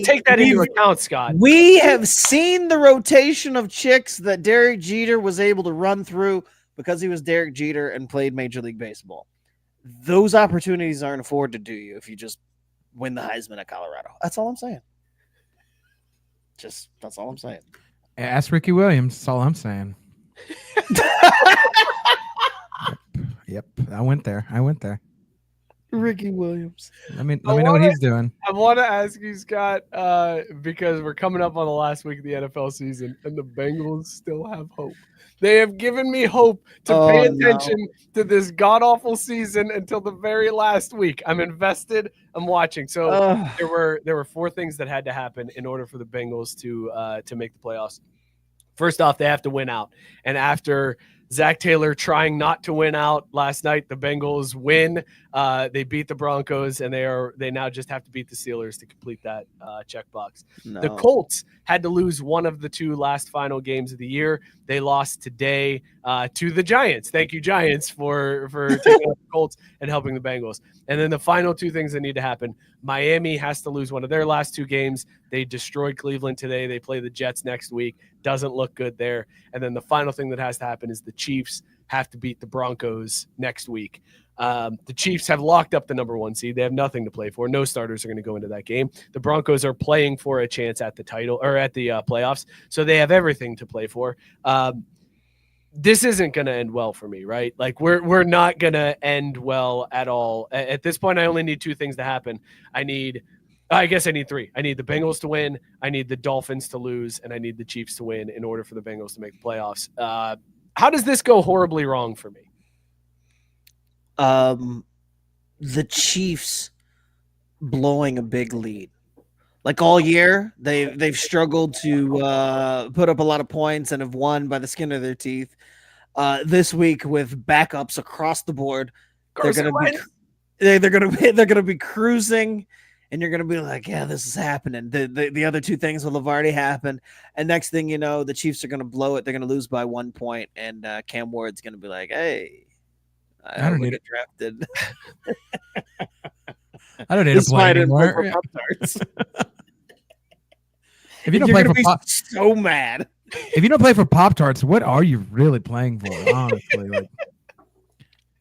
take that into account, Scott. We have seen the rotation of chicks that Derek Jeter was able to run through because he was Derek Jeter and played Major League Baseball. Those opportunities aren't afforded to you if you just win the Heisman at Colorado. That's all I'm saying. That's all I'm saying. Ask Ricky Williams. That's all I'm saying. Yep. I went there. Ricky Williams. Let me know what he's doing. I want to ask you, Scott, because we're coming up on the last week of the NFL season, and the Bengals still have hope. They have given me hope to pay attention to this god-awful season until the very last week. I'm invested. I'm watching. So there were four things that had to happen in order for the Bengals to make the playoffs. First off, they have to win out. And after Zach Taylor trying not to win out last night, the Bengals win. They beat the Broncos, and they now just have to beat the Steelers to complete that checkbox. No. The Colts had to lose one of the two last final games of the year. They lost today to the Giants. Thank you, Giants, for taking out the Colts and helping the Bengals. And then the final two things that need to happen. Miami has to lose one of their last two games. They destroyed Cleveland today. They play the Jets next week. Doesn't look good there. And then the final thing that has to happen is the Chiefs have to beat the Broncos next week. The Chiefs have locked up the number one seed. They have nothing to play for. No starters are going to go into that game. The Broncos are playing for a chance at the title or at the playoffs. So they have everything to play for. This isn't going to end well for me, right? Like we're not going to end well at all. At this point, I only need two things to happen. I need three. I need the Bengals to win. I need the Dolphins to lose, and I need the Chiefs to win in order for the Bengals to make the playoffs. How does this go horribly wrong for me? The Chiefs blowing a big lead Like all year, they've struggled to put up a lot of points and have won by the skin of their teeth. This week with backups across the board, they're gonna be cruising, and you're gonna be like, yeah, this is happening. The other two things will have already happened, and next thing you know, the Chiefs are gonna blow it. They're gonna lose by 1 point, and Cam Ward's gonna be like, hey, I don't need it drafted. I don't need to play anymore. For Pop-Tarts. If you don't You're play gonna for be Pop, so mad. if you don't play for Pop Tarts, what are you really playing for? Honestly, like,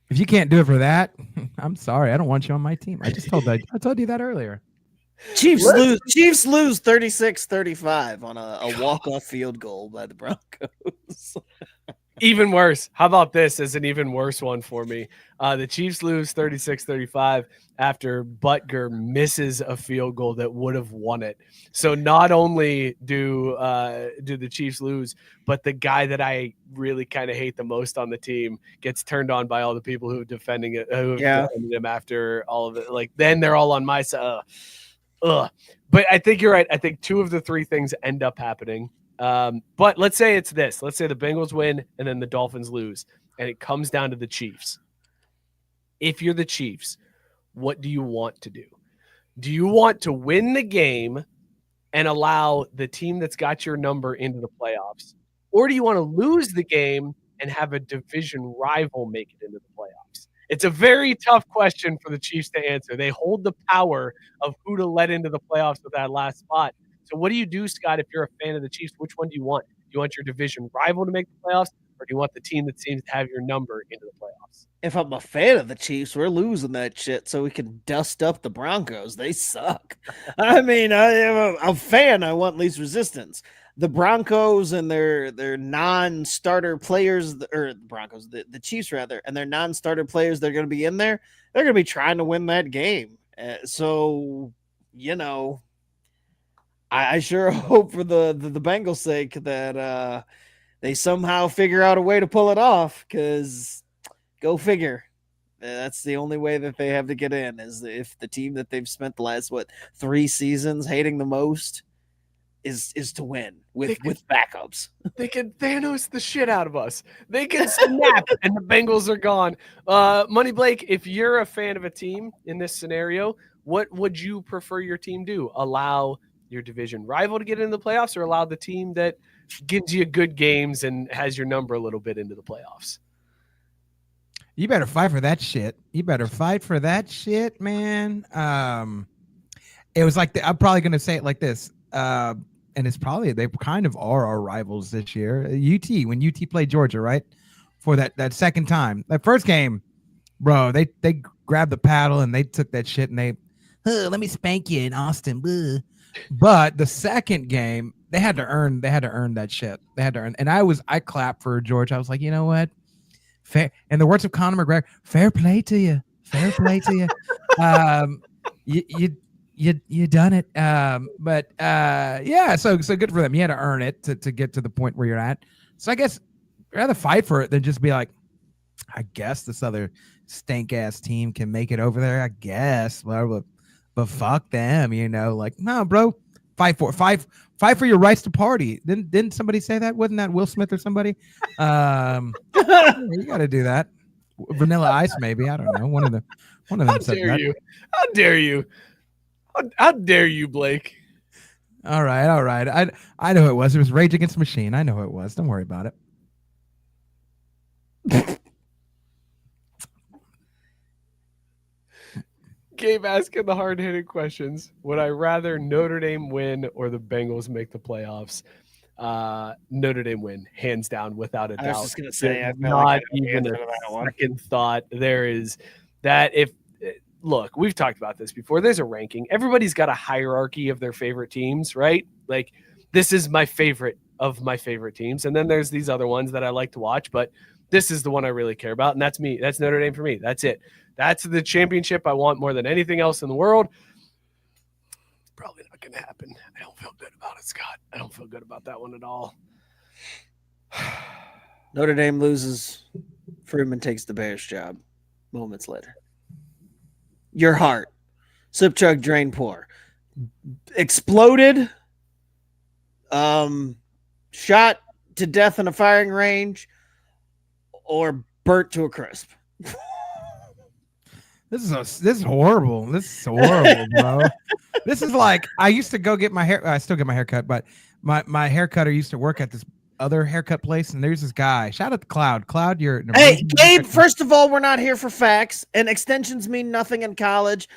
if you can't do it for that, I'm sorry. I don't want you on my team. I told you that earlier. Chiefs lose 36-35 on a walk-off field goal by the Broncos. Even worse. How about this as an even worse one for me? The Chiefs lose 36-35 after Butker misses a field goal that would have won it. So not only do the Chiefs lose, but the guy that I really kind of hate the most on the team gets turned on by all the people who are defending it, who have defended him after all of it. Like, then they're all on my side. But I think you're right. I think 2 of the 3 things end up happening. But let's say it's this. Let's say the Bengals win and then the Dolphins lose, and it comes down to the Chiefs. If you're the Chiefs, what do you want to do? Do you want to win the game and allow the team that's got your number into the playoffs? Or do you want to lose the game and have a division rival make it into the playoffs? It's a very tough question for the Chiefs to answer. They hold the power of who to let into the playoffs with that last spot. So what do you do, Scott, if you're a fan of the Chiefs? Which one do you want? Do you want your division rival to make the playoffs, or do you want the team that seems to have your number into the playoffs? If I'm a fan of the Chiefs, we're losing that shit so we can dust up the Broncos. They suck. I mean, I am a fan. I want least resistance. The Broncos and their non-starter players, or Broncos, the Chiefs rather, and their non-starter players, they're going to be in there. They're going to be trying to win that game. So, you know, I sure hope for the Bengals' sake that they somehow figure out a way to pull it off, because go figure. That's the only way that they have to get in, is if the team that they've spent the last 3 seasons hating the most is to win with backups. They can Thanos the shit out of us. They can snap and the Bengals are gone. Money Blake, if you're a fan of a team in this scenario, what would you prefer your team do? Allow your division rival to get into the playoffs, or allow the team that gives you good games and has your number a little bit into the playoffs? You better fight for that shit. Man. It was like I'm probably going to say it like this. And it's probably, they kind of are our rivals this year. When UT played Georgia, right? For that second time. That first game, bro, they grabbed the paddle and they took that shit and they, let me spank you in Austin. But the second game, they had to earn that shit. They had to earn. And I clapped for Georgia. I was like, you know what? Fair. In the words of Conor McGregor, fair play to you. You done it. Yeah, so good for them. You had to earn it to get to the point where you're at. So I guess I'd rather fight for it than just be like, I guess this other stank ass team can make it over there. I guess, but fuck them, like, no, bro, fight for your rights to party. Didn't somebody say that? Wasn't that Will Smith or somebody? You got to do that. Vanilla Ice, maybe. I don't know. One of them said that. How dare you? How dare you, Blake? All right. I know it was. It was Rage Against the Machine. I know it was. Don't worry about it. Gabe asking the hard-hitting questions. Would I rather Notre Dame win or the Bengals make the playoffs? Notre Dame win, hands down, without a doubt. I was just going to say, I feel not like even a second thought. There is that. Look, we've talked about this before. There's a ranking. Everybody's got a hierarchy of their favorite teams, right? Like, this is my favorite of my favorite teams. And then there's these other ones that I like to watch, but this is the one I really care about. And that's me. That's Notre Dame for me. That's it. That's the championship I want more than anything else in the world. It's probably not going to happen. I don't feel good about it, Scott. I don't feel good about that one at all. Notre Dame loses. Freeman takes the Bears job moments later. Your heart. Sip, chug, drain, pour. exploded, shot to death in a firing range, or burnt to a crisp. This is horrible. This is horrible, bro. This is like I used to go get my hair. I still get my hair cut, but my hair cutter used to work at this other haircut place, and there's this guy. Shout out to Cloud. Cloud, you're an Hey, amazing Gabe. haircut. First of all, we're not here for facts, and extensions mean nothing in college.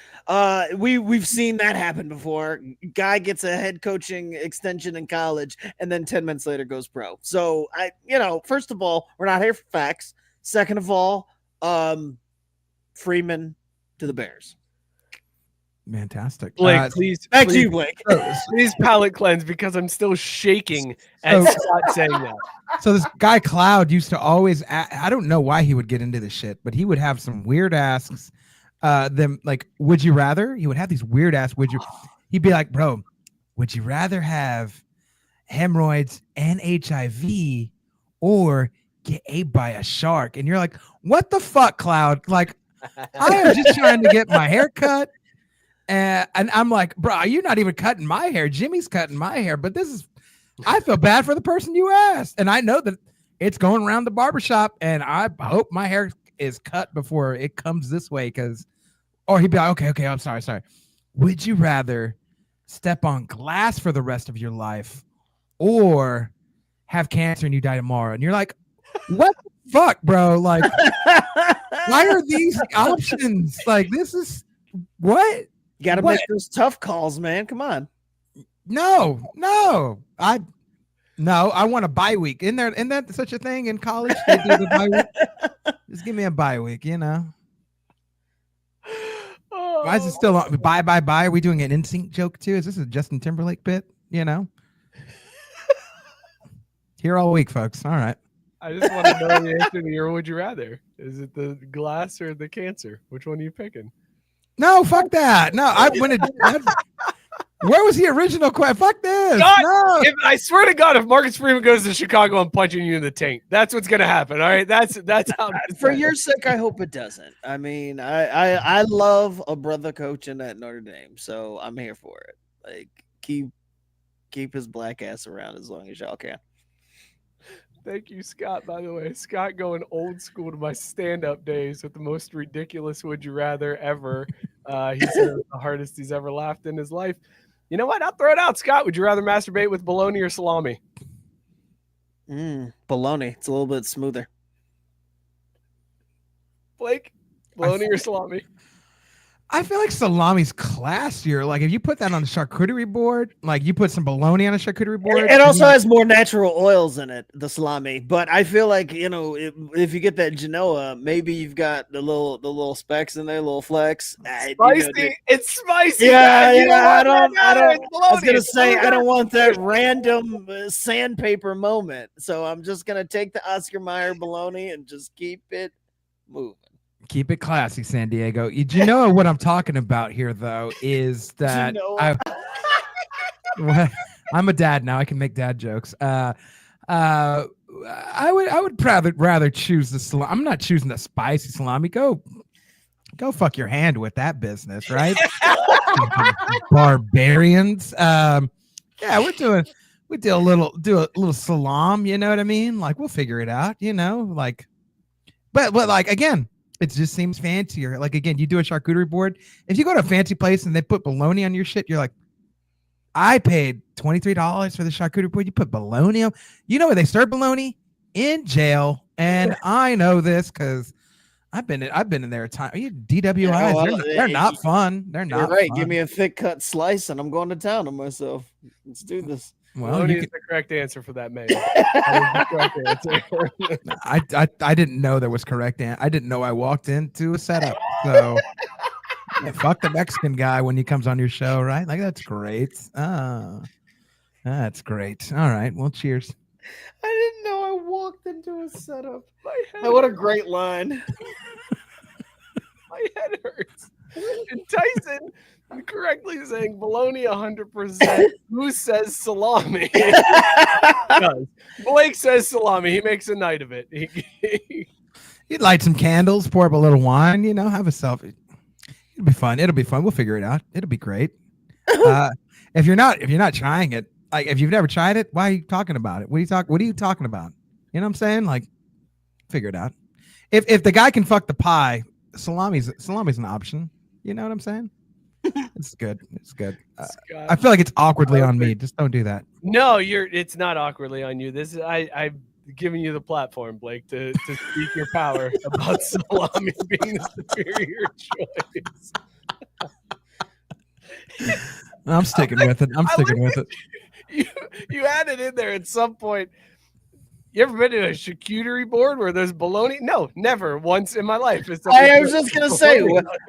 We've seen that happen before. Guy gets a head coaching extension in college, and then 10 minutes later goes pro. So first of all, we're not here for facts. Second of all, Freeman to the Bears. Fantastic. Blake, please, Back to you, Blake. please palate cleanse because I'm still shaking at Scott saying that. So this guy Cloud used to always. I don't know why he would get into this shit, but he would have some weird asks. Them like, would you rather? He would have these weird asks. He'd be like, bro, would you rather have hemorrhoids and HIV or get ate by a shark? And you're like, what the fuck, Cloud? Like, I am just trying to get my hair cut. And I'm like, bro, you're not even cutting my hair. Jimmy's cutting my hair. But I feel bad for the person you asked. And I know that it's going around the barbershop. And I hope my hair is cut before it comes this way. Or he'd be like, okay, I'm sorry. Would you rather step on glass for the rest of your life or have cancer and you die tomorrow? And you're like, what the fuck, bro? Like, why are these options? Like, this is what? You got to make those tough calls, man. Come on. No. I want a bye week. Isn't that such a thing in college? They do the bye week? Just give me a bye week, Why is it still on? Bye? Are we doing an NSYNC joke too? Is this a Justin Timberlake bit? Here all week, folks. All right. I just want to know the answer to your would you rather. Is it the glass or the cancer? Which one are you picking? No, fuck that. No, where was the original question? Fuck this. God, no. I swear to God, if Marcus Freeman goes to Chicago, I'm punching you in the taint. That's what's gonna happen. All right. That's how. For your sake, I hope it doesn't. I mean, I love a brother coaching at Notre Dame, so I'm here for it. Like, keep his black ass around as long as y'all can. Thank you, Scott, by the way. Scott going old school to my stand-up days with the most ridiculous would you rather ever. He said it was the hardest he's ever laughed in his life. You know what? I'll throw it out, Scott. Would you rather masturbate with bologna or salami? Bologna. It's a little bit smoother. Blake, bologna or salami? I feel like salami's classier. Like if you put that on the charcuterie board, like you put some bologna on a charcuterie board. It also has more natural oils in it, the salami. But I feel like, if you get that Genoa, maybe you've got the little specks in there, little flecks. Spicy. It's spicy. Yeah, I was gonna say I don't want that random sandpaper moment. So I'm just gonna take the Oscar Mayer bologna and just keep it moving. Keep it classy, San Diego. You know what I'm talking about here, though, is that I'm a dad now. I can make dad jokes. I would rather choose the salami. I'm not choosing the spicy salami. Go fuck your hand with that business, right? Barbarians. Yeah, we do a little salam. You know what I mean? Like we'll figure it out. But like again. It just seems fancier. Like, again, you do a charcuterie board. If you go to a fancy place and they put bologna on your shit, you're like, I paid $23 for the charcuterie board. You put bologna on. You know where they serve bologna? In jail. And I know this because I've been in there a time. Are you DWIs? They're not fun. They're not right. fun. Give me a thick cut slice and I'm going to town on myself. Let's do this. Well, bologna is the correct answer for that, Mayo. That is the correct answer. I didn't know there was correct. I didn't know I walked into a setup. So fuck the Mexican guy when he comes on your show, right? Like that's great. That's great. All right. Well, cheers. I didn't know I walked into a setup. What a great line. My head hurts. And Tyson correctly saying bologna 100%. Who says salami? Blake says salami. He makes a night of it. You'd light some candles, pour up a little wine, have a selfie. It'll be fun. We'll figure it out. It'll be great. If you're not trying it, like if you've never tried it, why are you talking about it? What are you talking about? You know what I'm saying? Like, figure it out. If the guy can fuck the pie, salami's an option. You know what I'm saying? It's good. It's good. I feel like it's awkwardly on me. Just don't do that. No, it's not awkwardly on you. This is I've given you the platform, Blake, to speak your power about salami being the superior choice. I'm sticking with it. I'm sticking with it. You had it in there at some point. You ever been to a charcuterie board where there's bologna? No, never once in my life. I was just gonna say,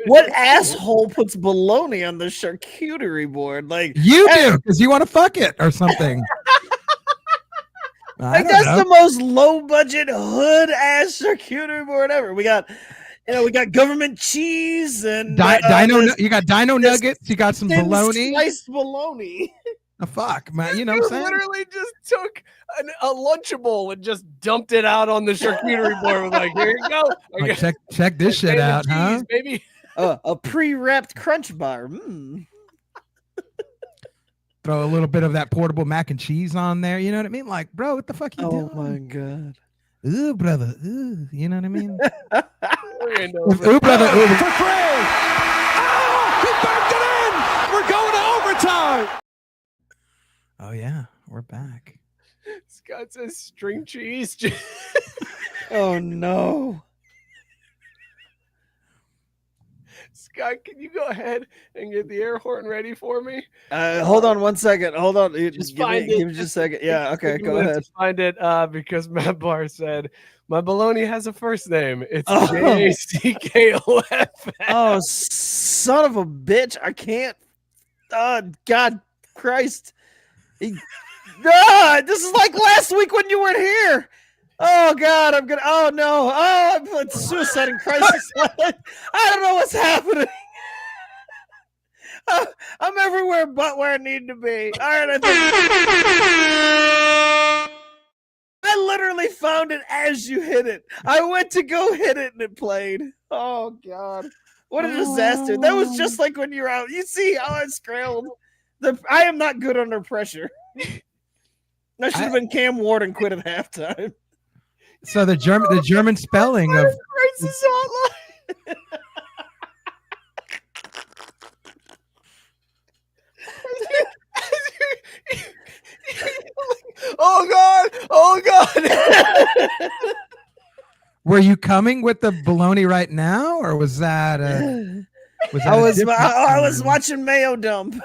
what asshole puts bologna on the charcuterie board? Like you do, because you want to fuck it or something. Like that's the most low budget hood ass charcuterie board ever. We got government cheese and you got dino nuggets. You got some bologna, sliced bologna. Oh, fuck, man. You know what I'm saying? Literally just took a Lunchable and just dumped it out on the charcuterie board. Was like, here you go. Like, check this shit out, cheese, huh? Baby. A pre-wrapped crunch bar. Throw a little bit of that portable mac and cheese on there. You know what I mean? Like, bro, what the fuck you doing? Oh my god. Ooh, brother. Ooh, you know what I mean? Ooh, brother. Ooh. For free. Oh, he backed it in. We're going to overtime. Oh yeah, we're back. Scott says string cheese. Oh no. Scott, can you go ahead and get the air horn ready for me? Hold on 1 second. Hold on. Just give me just a second. Yeah, okay, go ahead. Find it because Matt Barr said my baloney has a first name. It's JACKOF. Oh, son of a bitch. I can't. God Christ. This is like last week when you weren't here. Oh God, oh no. Oh, I'm suicide and crisis. I don't know what's happening. I'm everywhere but where I need to be. All right, I literally found it as you hit it. I went to go hit it and it played. Oh God. What a disaster. That was just like when you're out. You see how I scrambled. I am not good under pressure. I should have been Cam Ward and quit at halftime. So the German spelling of Crisis Hotline. Oh God. Were you coming with the bologna right now, or was that? I was watching Mayo dump.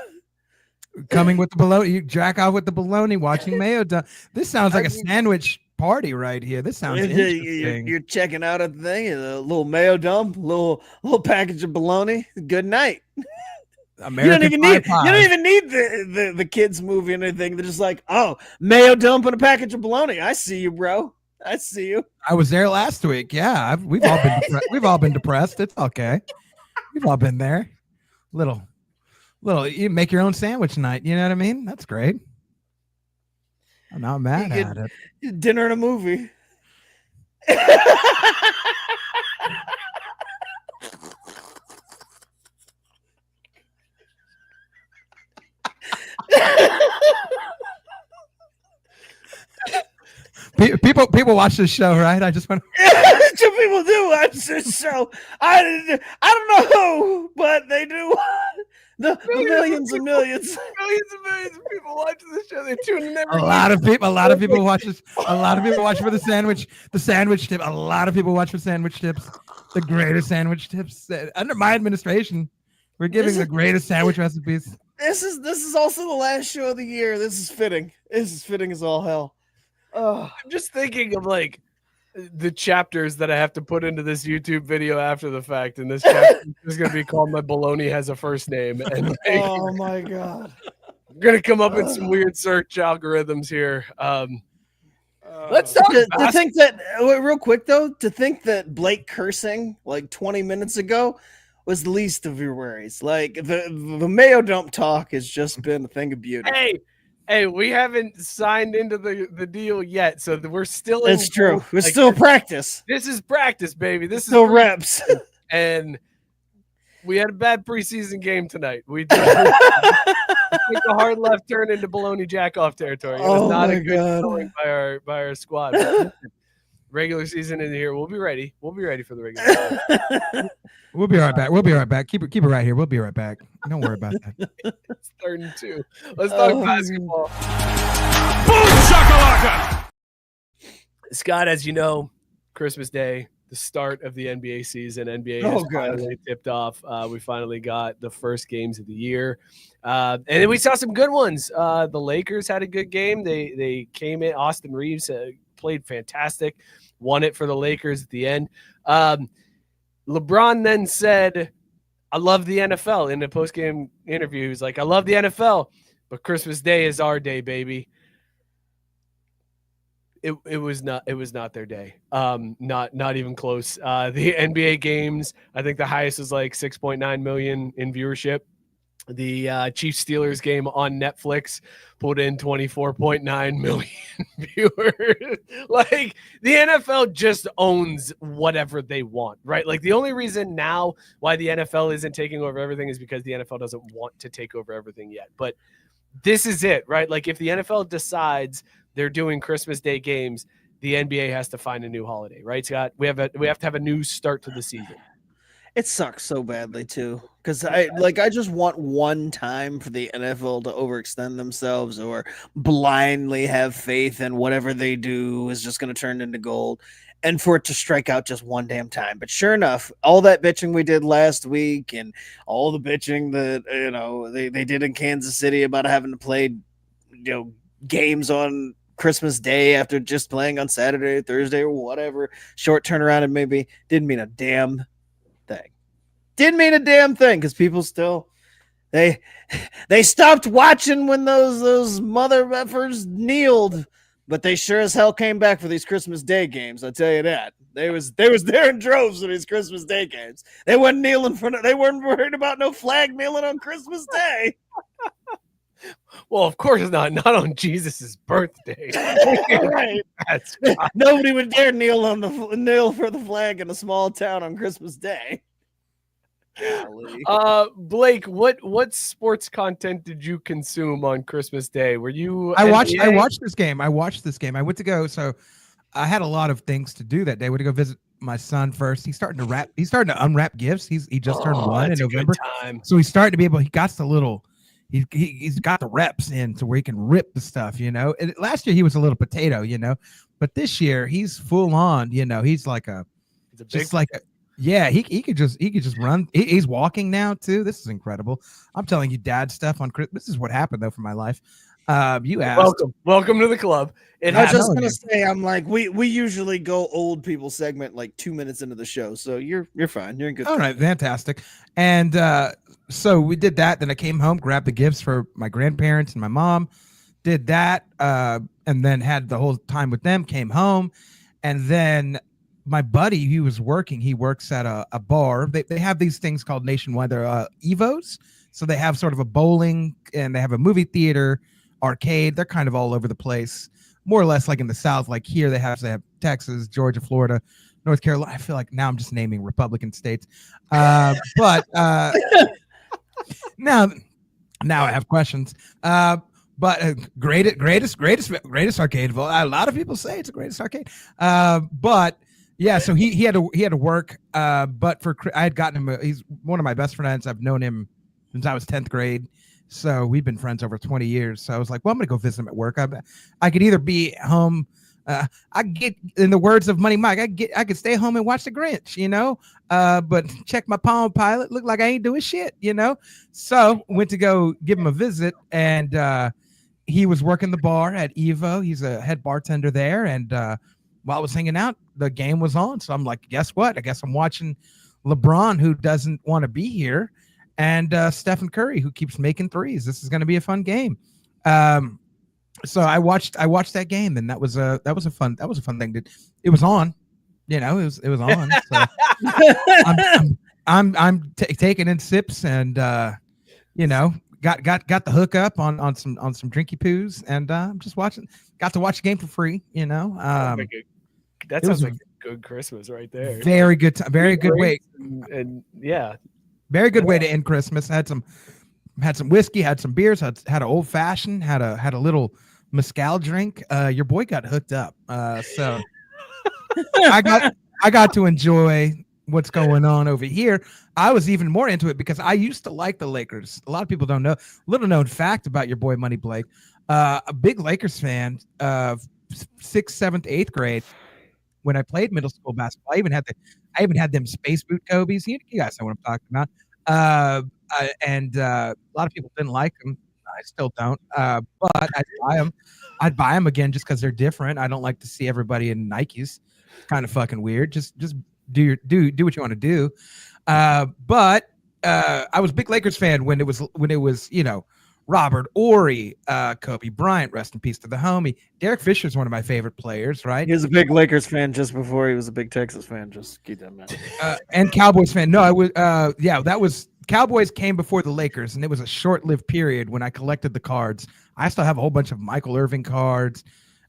Coming with the bologna, you jack off with the bologna, watching Mayo dump. This sounds like a sandwich party right here. This sounds interesting. You're checking out a thing, a little Mayo dump, a little package of bologna. Good night. You don't even need the kids movie and anything. They're just like, oh, Mayo dump and a package of bologna. I see you, bro. I see you. I was there last week. Yeah, we've all been depressed. It's okay. We've all been there. Little, you make your own sandwich night. You know what I mean? That's great. I'm not mad at it. Dinner and a movie. People watch this show, right? I just want Two people do watch this show. I don't know, but they do. The millions and millions. Millions and millions of people watching this show. They tune in every A lot of people watch this. A lot of people watch for the sandwich tip. A lot of people watch for sandwich tips. The greatest sandwich tips. Under my administration, we're giving the greatest sandwich recipes. This is also the last show of the year. This is fitting. This is fitting as all hell. I'm just thinking of like the chapters that I have to put into this YouTube video after the fact, and this chapter is going to be called "My Baloney Has a First name." And like, oh my God, I'm going to come up with some weird search algorithms here. Let's talk. To think that real quick though, to think that Blake cursing like 20 minutes ago was the least of your worries. Like the Mayo dump talk has just been a thing of beauty. Hey, we haven't signed into the deal yet, so we're still. That's true. We're still practice. This is practice, baby. This still is reps. And we had a bad preseason game tonight. We did. Take a hard left turn into baloney jack off territory. It was not a good showing by our squad. But regular season in here. We'll be ready. We'll be ready for the regular season. We'll be right back. We'll be right back. Keep it right here. We'll be right back. Don't worry about that. It's 3rd and 2. Let's talk basketball. Boom shakalaka. Scott, as you know, Christmas Day, the start of the NBA season. NBA has finally tipped off. We finally got the first games of the year. And then we saw some good ones. The Lakers had a good game. They came in. Austin Reeves played fantastic. Won it for the Lakers at the end. LeBron then said, I love the NFL. In the post-game interview, he was like, I love the NFL, but Christmas Day is our day, baby. It was not their day. Not even close. The NBA games, I think the highest was like 6.9 million in viewership. The Chiefs Steelers game on Netflix pulled in 24.9 million viewers. Like, the NFL just owns whatever they want, right? Like, the only reason now why the NFL isn't taking over everything is because the NFL doesn't want to take over everything yet. But this is it, right? Like, if the NFL decides they're doing Christmas Day games, the NBA has to find a new holiday, right, Scott? We have to have a new start to the season. It sucks so badly too, because I just want one time for the NFL to overextend themselves or blindly have faith in whatever they do is just going to turn into gold, and for it to strike out just one damn time. But sure enough, all that bitching we did last week and all the bitching that they did in Kansas City about having to play games on Christmas Day after just playing on Saturday or Thursday or whatever short turnaround it maybe didn't mean a damn thing. Didn't mean a damn thing because people still they stopped watching when those mother effers kneeled, but they sure as hell came back for these Christmas Day games. I tell you that. They was there in droves for these Christmas Day games. They wasn't kneeling they weren't worried about no flag kneeling on Christmas Day. Well, of course not on Jesus's birthday. Right. Nobody would dare kneel for the flag in a small town on Christmas Day. Blake, what sports content did you consume on Christmas Day? Were you I watched this game. I went to go, so I had a lot of things to do that day. I went to go visit my son first. He's starting to unwrap gifts. He just turned 1 in November. So he's starting to be able, he's got the reps in to where he can rip the stuff, And last year he was a little potato, but this year he's full on, he's like he could just run. He's walking now too. This is incredible. I'm telling you, dad stuff on Christmas. This is what happened though for my life. You asked. Welcome to the club. I was just gonna say, I'm like, we usually go old people segment like 2 minutes into the show, so you're fine. You're in good. All right, fantastic. And so we did that. Then I came home, grabbed the gifts for my grandparents and my mom. Did that, and then had the whole time with them. Came home, and then my buddy, he was working. He works at a bar. They have these things called nationwide. They're Evos. So they have sort of a bowling, and they have a movie theater, arcade. They're kind of all over the place, more or less like in the South. Like here, they have Texas, Georgia, Florida, North Carolina. I feel like now I'm just naming Republican states. But now I have questions. But greatest arcade of all. A lot of people say it's the greatest arcade. But yeah, so he had to work. But I had gotten him. He's one of my best friends. I've known him since I was 10th grade. So we've been friends over 20 years. So I was like, well, I'm gonna go visit him at work. I could either be home. I get, in the words of Money Mike, I could stay home and watch The Grinch, but check my Palm Pilot, look like I ain't doing shit, So went to go give him a visit, and he was working the bar at Evo. He's a head bartender there, and while I was hanging out, the game was on. So I'm like, guess what? I guess I'm watching LeBron, who doesn't want to be here, and Stephen Curry, who keeps making threes. This is going to be a fun game. So I watched that game, and that was a fun thing. It was on, it was on. So I'm taking in sips, and got the hookup on some drinky poos, and I'm just watching. Got to watch the game for free. That sounds like a good Christmas right there. Very good time. Very good way. And yeah, very good way to end Christmas. I had some had some whiskey, had some beers, had an old fashioned, had a little mezcal drink. Your boy got hooked up. So I got to enjoy what's going on over here. I was even more into it because I used to like the Lakers. A lot of people don't know. Little known fact about your boy Money Blake. A big Lakers fan of 6th, 7th, 8th grade. When I played middle school basketball, I even had them space boot Kobe's. You guys know what I'm talking about. And a lot of people didn't like them. I still don't. But I'd buy them. I'd buy them again just because they're different. I don't like to see everybody in Nikes. It's kind of fucking weird. Just do what you want to do. But I was a big Lakers fan when it was Robert Horry, Kobe Bryant, rest in peace to the homie. Derek Fisher's one of my favorite players, right? He was a big Lakers fan just before he was a big Texas fan. Just keep that in mind. And Cowboys fan. No, I was that was Cowboys came before the Lakers, and it was a short-lived period when I collected the cards. I still have a whole bunch of Michael Irvin cards.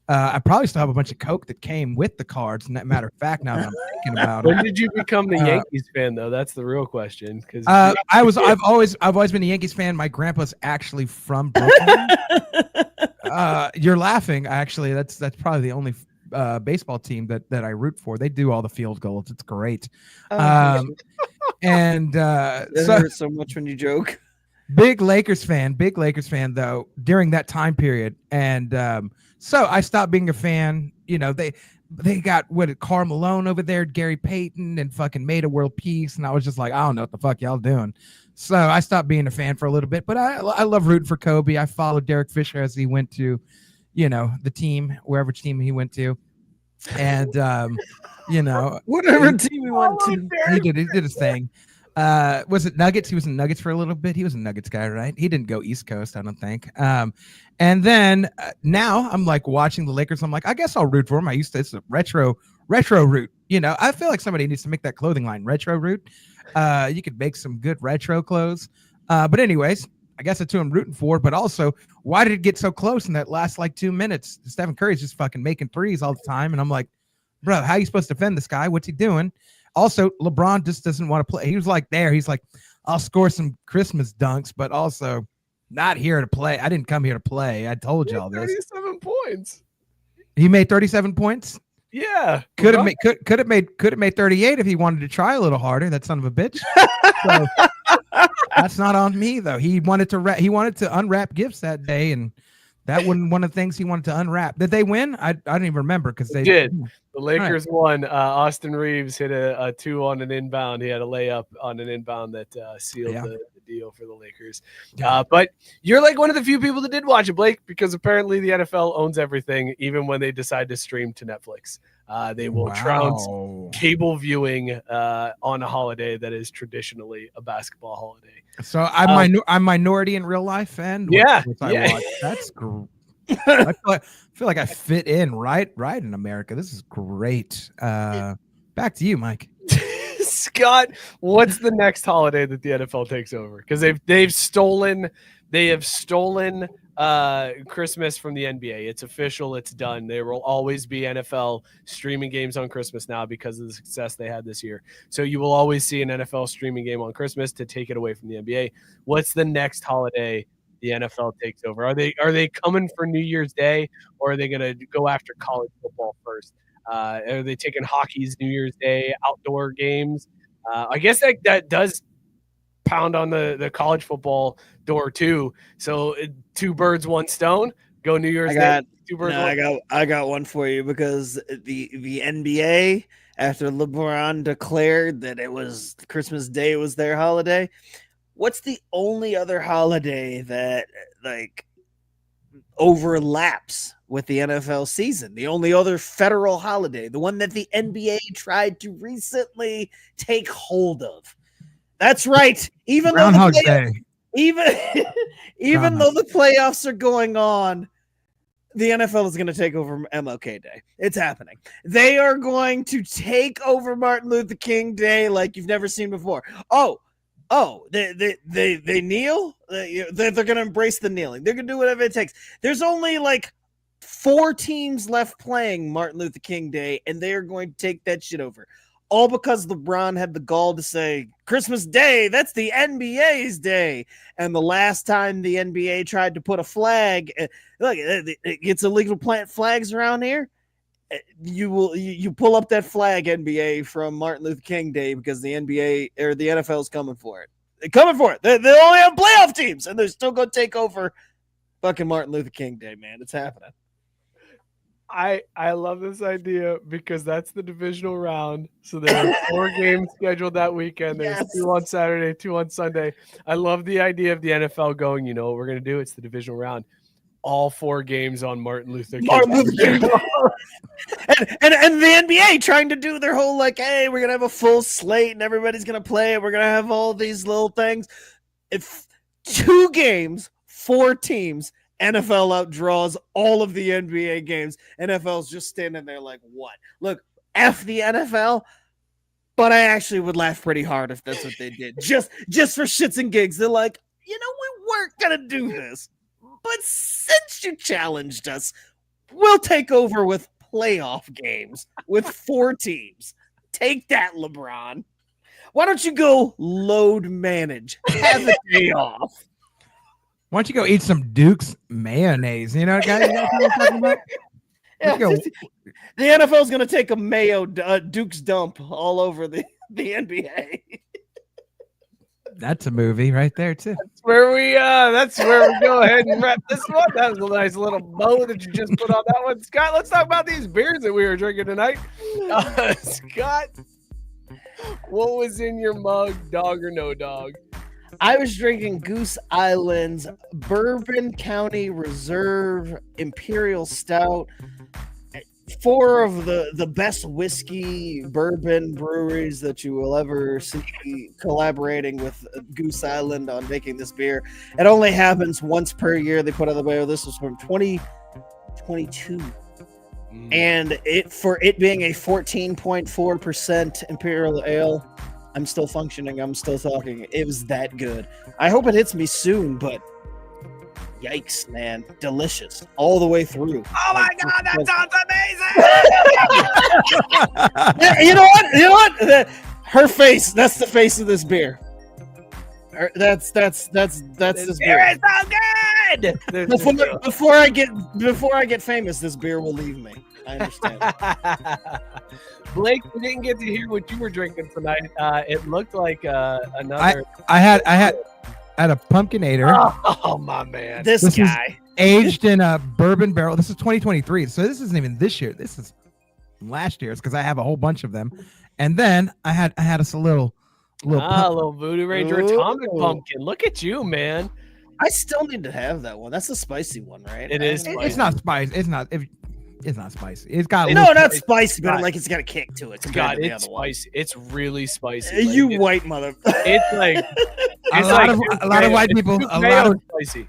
I probably still have a bunch of Coke that came with the cards. And that matter of fact, now that I'm thinking about When it, did you become the Yankees fan, though? That's the real question. Because I've always been a Yankees fan. My grandpa's actually from Brooklyn. You're laughing. Actually, that's probably the only baseball team that I root for. They do all the field goals. It's great. And It hurts so much when you joke. Big Lakers fan though during that time period, and so I stopped being a fan. They got Karl Malone over there, Gary Payton, and fucking made a world peace, and I was just like, I don't know what the fuck y'all doing. So I stopped being a fan for a little bit, but I love rooting for Kobe. I followed Derek Fisher as he went to, the team, wherever team he went to, and Whatever team he went to. he did his thing. Was it Nuggets? He was in Nuggets for a little bit. He was a Nuggets guy, right? He didn't go East Coast, I don't think. And then now I'm like watching the Lakers. I'm like, I guess I'll root for him. It's a retro root. I feel like somebody needs to make that clothing line, retro root. You could make some good retro clothes. But anyways, I guess that's who I'm rooting for. But also, why did it get so close in that last 2 minutes? Stephen Curry's just fucking making threes all the time, and I'm like, bro, how are you supposed to defend this guy? What's he doing? Also, LeBron just doesn't want to play. He was like there. He's like, I'll score some Christmas dunks, but also not here to play. I didn't come here to play. I told y'all this. 37 points. He made 37 points. Yeah. Could have made 38 if he wanted to try a little harder. That son of a bitch. So, that's not on me though. He wanted to unwrap gifts that day, and that wasn't one of the things he wanted to unwrap. Did they win? I don't even remember because they did. The Lakers won. Austin Reeves hit a 2 on an inbound. He had a layup on an inbound that sealed the deal for the Lakers. But you're like one of the few people that did watch it, Blake, because apparently the NFL owns everything, even when they decide to stream to Netflix. They will trounce cable viewing on a holiday that is traditionally a basketball holiday. So I'm minority in real life, and I watch. That's great. I feel like I fit in right in America. This is great. Back to you, Mike. Scott, what's the next holiday that the NFL takes over? Because they have stolen Christmas from the NBA. It's official. It's done. There will always be NFL streaming games on Christmas now because of the success they had this year. So you will always see an NFL streaming game on Christmas to take it away from the NBA. What's the next holiday the NFL takes over? Are they coming for New Year's Day, or are they going to go after college football first? Are they taking hockey's New Year's Day outdoor games? I guess that does pound on the college football door too. So 2 birds, 1 stone. Go New Year's Day. 2 birds. No, I got one for you, because the NBA, after LeBron declared that it was Christmas Day was their holiday, what's the only other holiday that overlaps with the NFL season? The only other federal holiday, the one that the NBA tried to recently take hold of. That's right. Even though the playoffs are going on, the NFL is going to take over MLK Day. It's happening. They are going to take over Martin Luther King Day like you've never seen before. They kneel. They're going to embrace the kneeling. They're going to do whatever it takes. There's only 4 teams left playing Martin Luther King Day, and they are going to take that shit over. all because LeBron had the gall to say Christmas Day, that's the NBA's day. And the last time the NBA tried to put a flag, look, it's illegal to plant flags around here. You pull up that flag, NBA, from Martin Luther King Day, because the NBA or the NFL is coming for it. They're coming for it. They only have playoff teams, and they're still going to take over fucking Martin Luther King Day, man. It's happening. I love this idea because that's the divisional round. So there are 4 games scheduled that weekend. There's 2 on Saturday, 2 on Sunday. I love the idea of the NFL going, you know what we're going to do? It's the divisional round. All 4 games on Martin Luther King. and the NBA trying to do their whole like, hey, we're gonna have a full slate and everybody's gonna play and we're gonna have all these little things. If 2 games, 4 teams, NFL outdraws all of the NBA games. NFL's just standing there like, what? Look, F the NFL, but I actually would laugh pretty hard if that's what they did. Just for shits and gigs. They're like, you know, we weren't gonna do this. But since you challenged us, we'll take over with playoff games with 4 teams. Take that, LeBron. Why don't you go load manage? Have a day off. Why don't you go eat some Duke's mayonnaise? You know, guys, you know what I'm talking about? Yeah, the NFL is going to take a Mayo Duke's dump all over the NBA. That's a movie right there too. That's where we go ahead and wrap this one. That was a nice little bow that you just put on that one. Scott, let's talk about these beers that we were drinking tonight. Scott, what was in your mug, dog or no dog? I was drinking Goose Island's Bourbon County Reserve Imperial Stout. 4 of the best whiskey bourbon breweries that you will ever see collaborating with Goose Island on making this beer. It only happens once per year. They put out the bio. This was from 2022. And it being a 14.4% Imperial Ale, I'm still functioning. I'm still talking. It was that good. I hope it hits me soon, but yikes, man. Delicious all the way through. Oh my God, that sounds amazing. Yeah, you know what? Her face, that's the face of this beer. That's this beer. It's so good. Before I get famous, this beer will leave me. I understand. Blake, we didn't get to hear what you were drinking tonight. It looked like another. I had a Pumpkinator. Oh my man, This guy aged in a bourbon barrel. This is 2023, so this isn't even this year. This is last year's because I have a whole bunch of them. And then I had us a little Voodoo Ranger Atomic Pumpkin. Look at you, man. I still need to have that one. That's the spicy one, right? It is. It's not spicy. It's not spicy. It's got not spicy, but like it's got a kick to it. God, it's spicy. It's really spicy. You white mother. It's like a lot of white people. Spicy.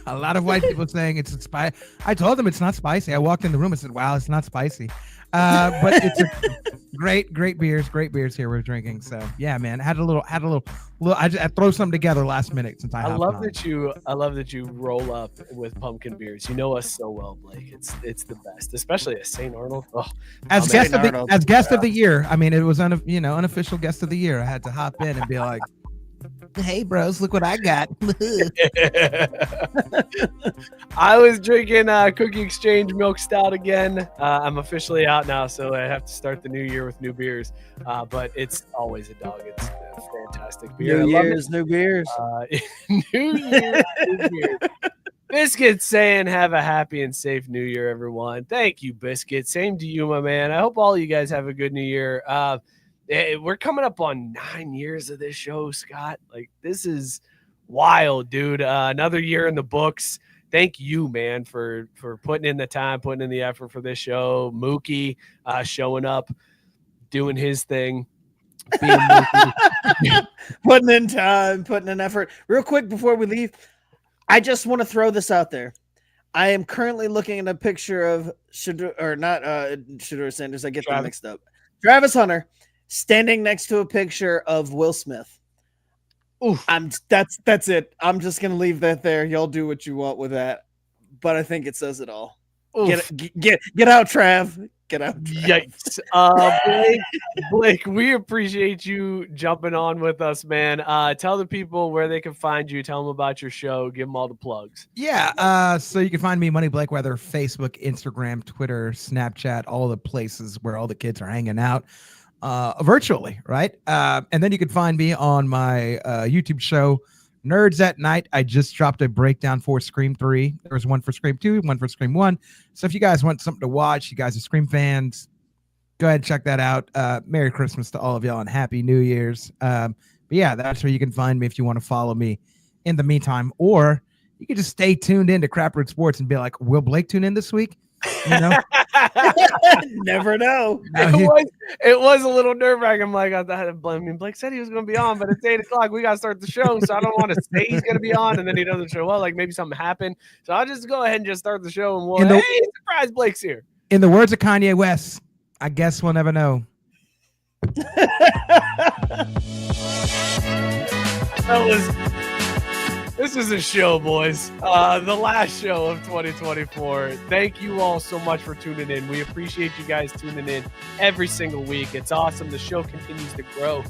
A lot of white people saying it's spicy. I told them it's not spicy. I walked in the room and said, "Wow, it's not spicy." But it's a great beers here we're drinking. So yeah, man, had a little. I throw something together last minute since I love that you roll up with pumpkin beers. You know us so well, Blake. It's the best, especially at St. Arnold. Oh, as guest of the year. I mean, it was unofficial guest of the year. I had to hop in and be like, "Hey, bros, look what I got." I was drinking Cookie Exchange Milk Stout again. I'm officially out now, so I have to start the new year with new beers. But it's always a dog. It's a fantastic beer. New Year's, new beers. New Year's, new beers. Biscuit saying, have a happy and safe new year, everyone. Thank you, Biscuit. Same to you, my man. I hope all you guys have a good new year. We're coming up on 9 years of this show, Scott. Like, this is wild, dude. Another year in the books. Thank you, man, for putting in the time, putting in the effort for this show. Mookie showing up, doing his thing. Putting in time, putting in effort. Real quick before we leave, I just want to throw this out there. I am currently looking at a picture of Shedeur Sanders. I get them mixed up. Travis Hunter standing next to a picture of Will Smith. Oof. That's it. I'm just gonna leave that there. Y'all do what you want with that. But I think it says it all. Get out, Trav. Get out. Yikes. Blake, we appreciate you jumping on with us, man. Tell the people where they can find you. Tell them about your show. Give them all the plugs. Yeah. So you can find me, Money Blake, whether Facebook, Instagram, Twitter, Snapchat, all the places where all the kids are hanging out virtually, right? And then you can find me on my YouTube show, Nerds at Night. I just dropped a breakdown for Scream 3. There was one for Scream 2, one for Scream 1. So if you guys want something to watch, you guys are Scream fans, go ahead and check that out. Merry Christmas to all of y'all and Happy New Year's. But yeah, that's where you can find me if you want to follow me in the meantime. Or you can just stay tuned into Crap Root Sports and be like, will Blake tune in this week? You know? Never know. It was a little nerve-wracking. I'm like, Blake said he was going to be on, but it's 8 o'clock. We got to start the show, so I don't want to say he's going to be on, and then he doesn't show up. Like maybe something happened. So I'll just go ahead and just start the show, and hey, surprise, Blake's here. In the words of Kanye West, I guess we'll never know. This is a show, boys. The last show of 2024. Thank you all so much for tuning in. We appreciate you guys tuning in every single week. It's awesome. The show continues to grow.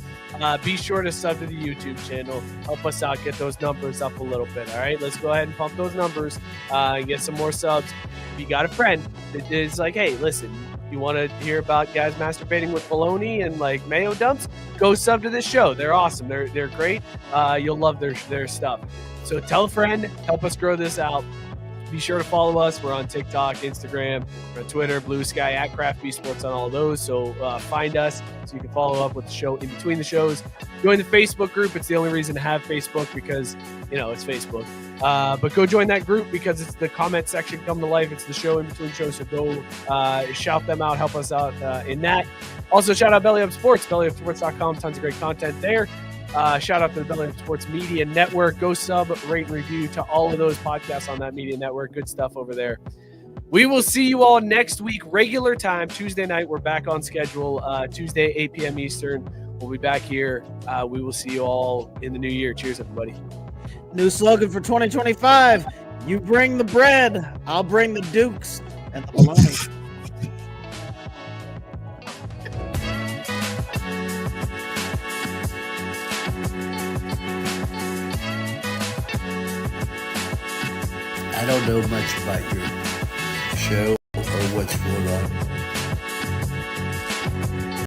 Be sure to sub to the YouTube channel. Help us out, get those numbers up a little bit. All right, let's go ahead and pump those numbers and get some more subs. If you got a friend that is like, hey, listen, you want to hear about guys masturbating with bologna and like mayo dumps? Go sub to this show. They're awesome. They're great. You'll love their stuff. So tell a friend, help us grow this out. Be sure to follow us. We're on TikTok, Instagram, we're on Twitter, Blue Sky, at Craft B Sports on all those. So find us so you can follow up with the show in between the shows. Join the Facebook group. It's the only reason to have Facebook because, it's Facebook. But go join that group because it's the comment section come to life. It's the show in between shows. So go shout them out, help us out in that. Also, shout out Belly Up Sports, bellyupsports.com. Tons of great content there. Shout out to the Belly Up Sports Media Network. Go sub, rate, and review to all of those podcasts on that media network. Good stuff over there. We will see you all next week, regular time, Tuesday night. We're back on schedule, Tuesday, 8 p.m. Eastern. We'll be back here. We will see you all in the new year. Cheers, everybody. New slogan for 2025. You bring the bread, I'll bring the dukes and the bologna. I don't know much about your show or what's going on.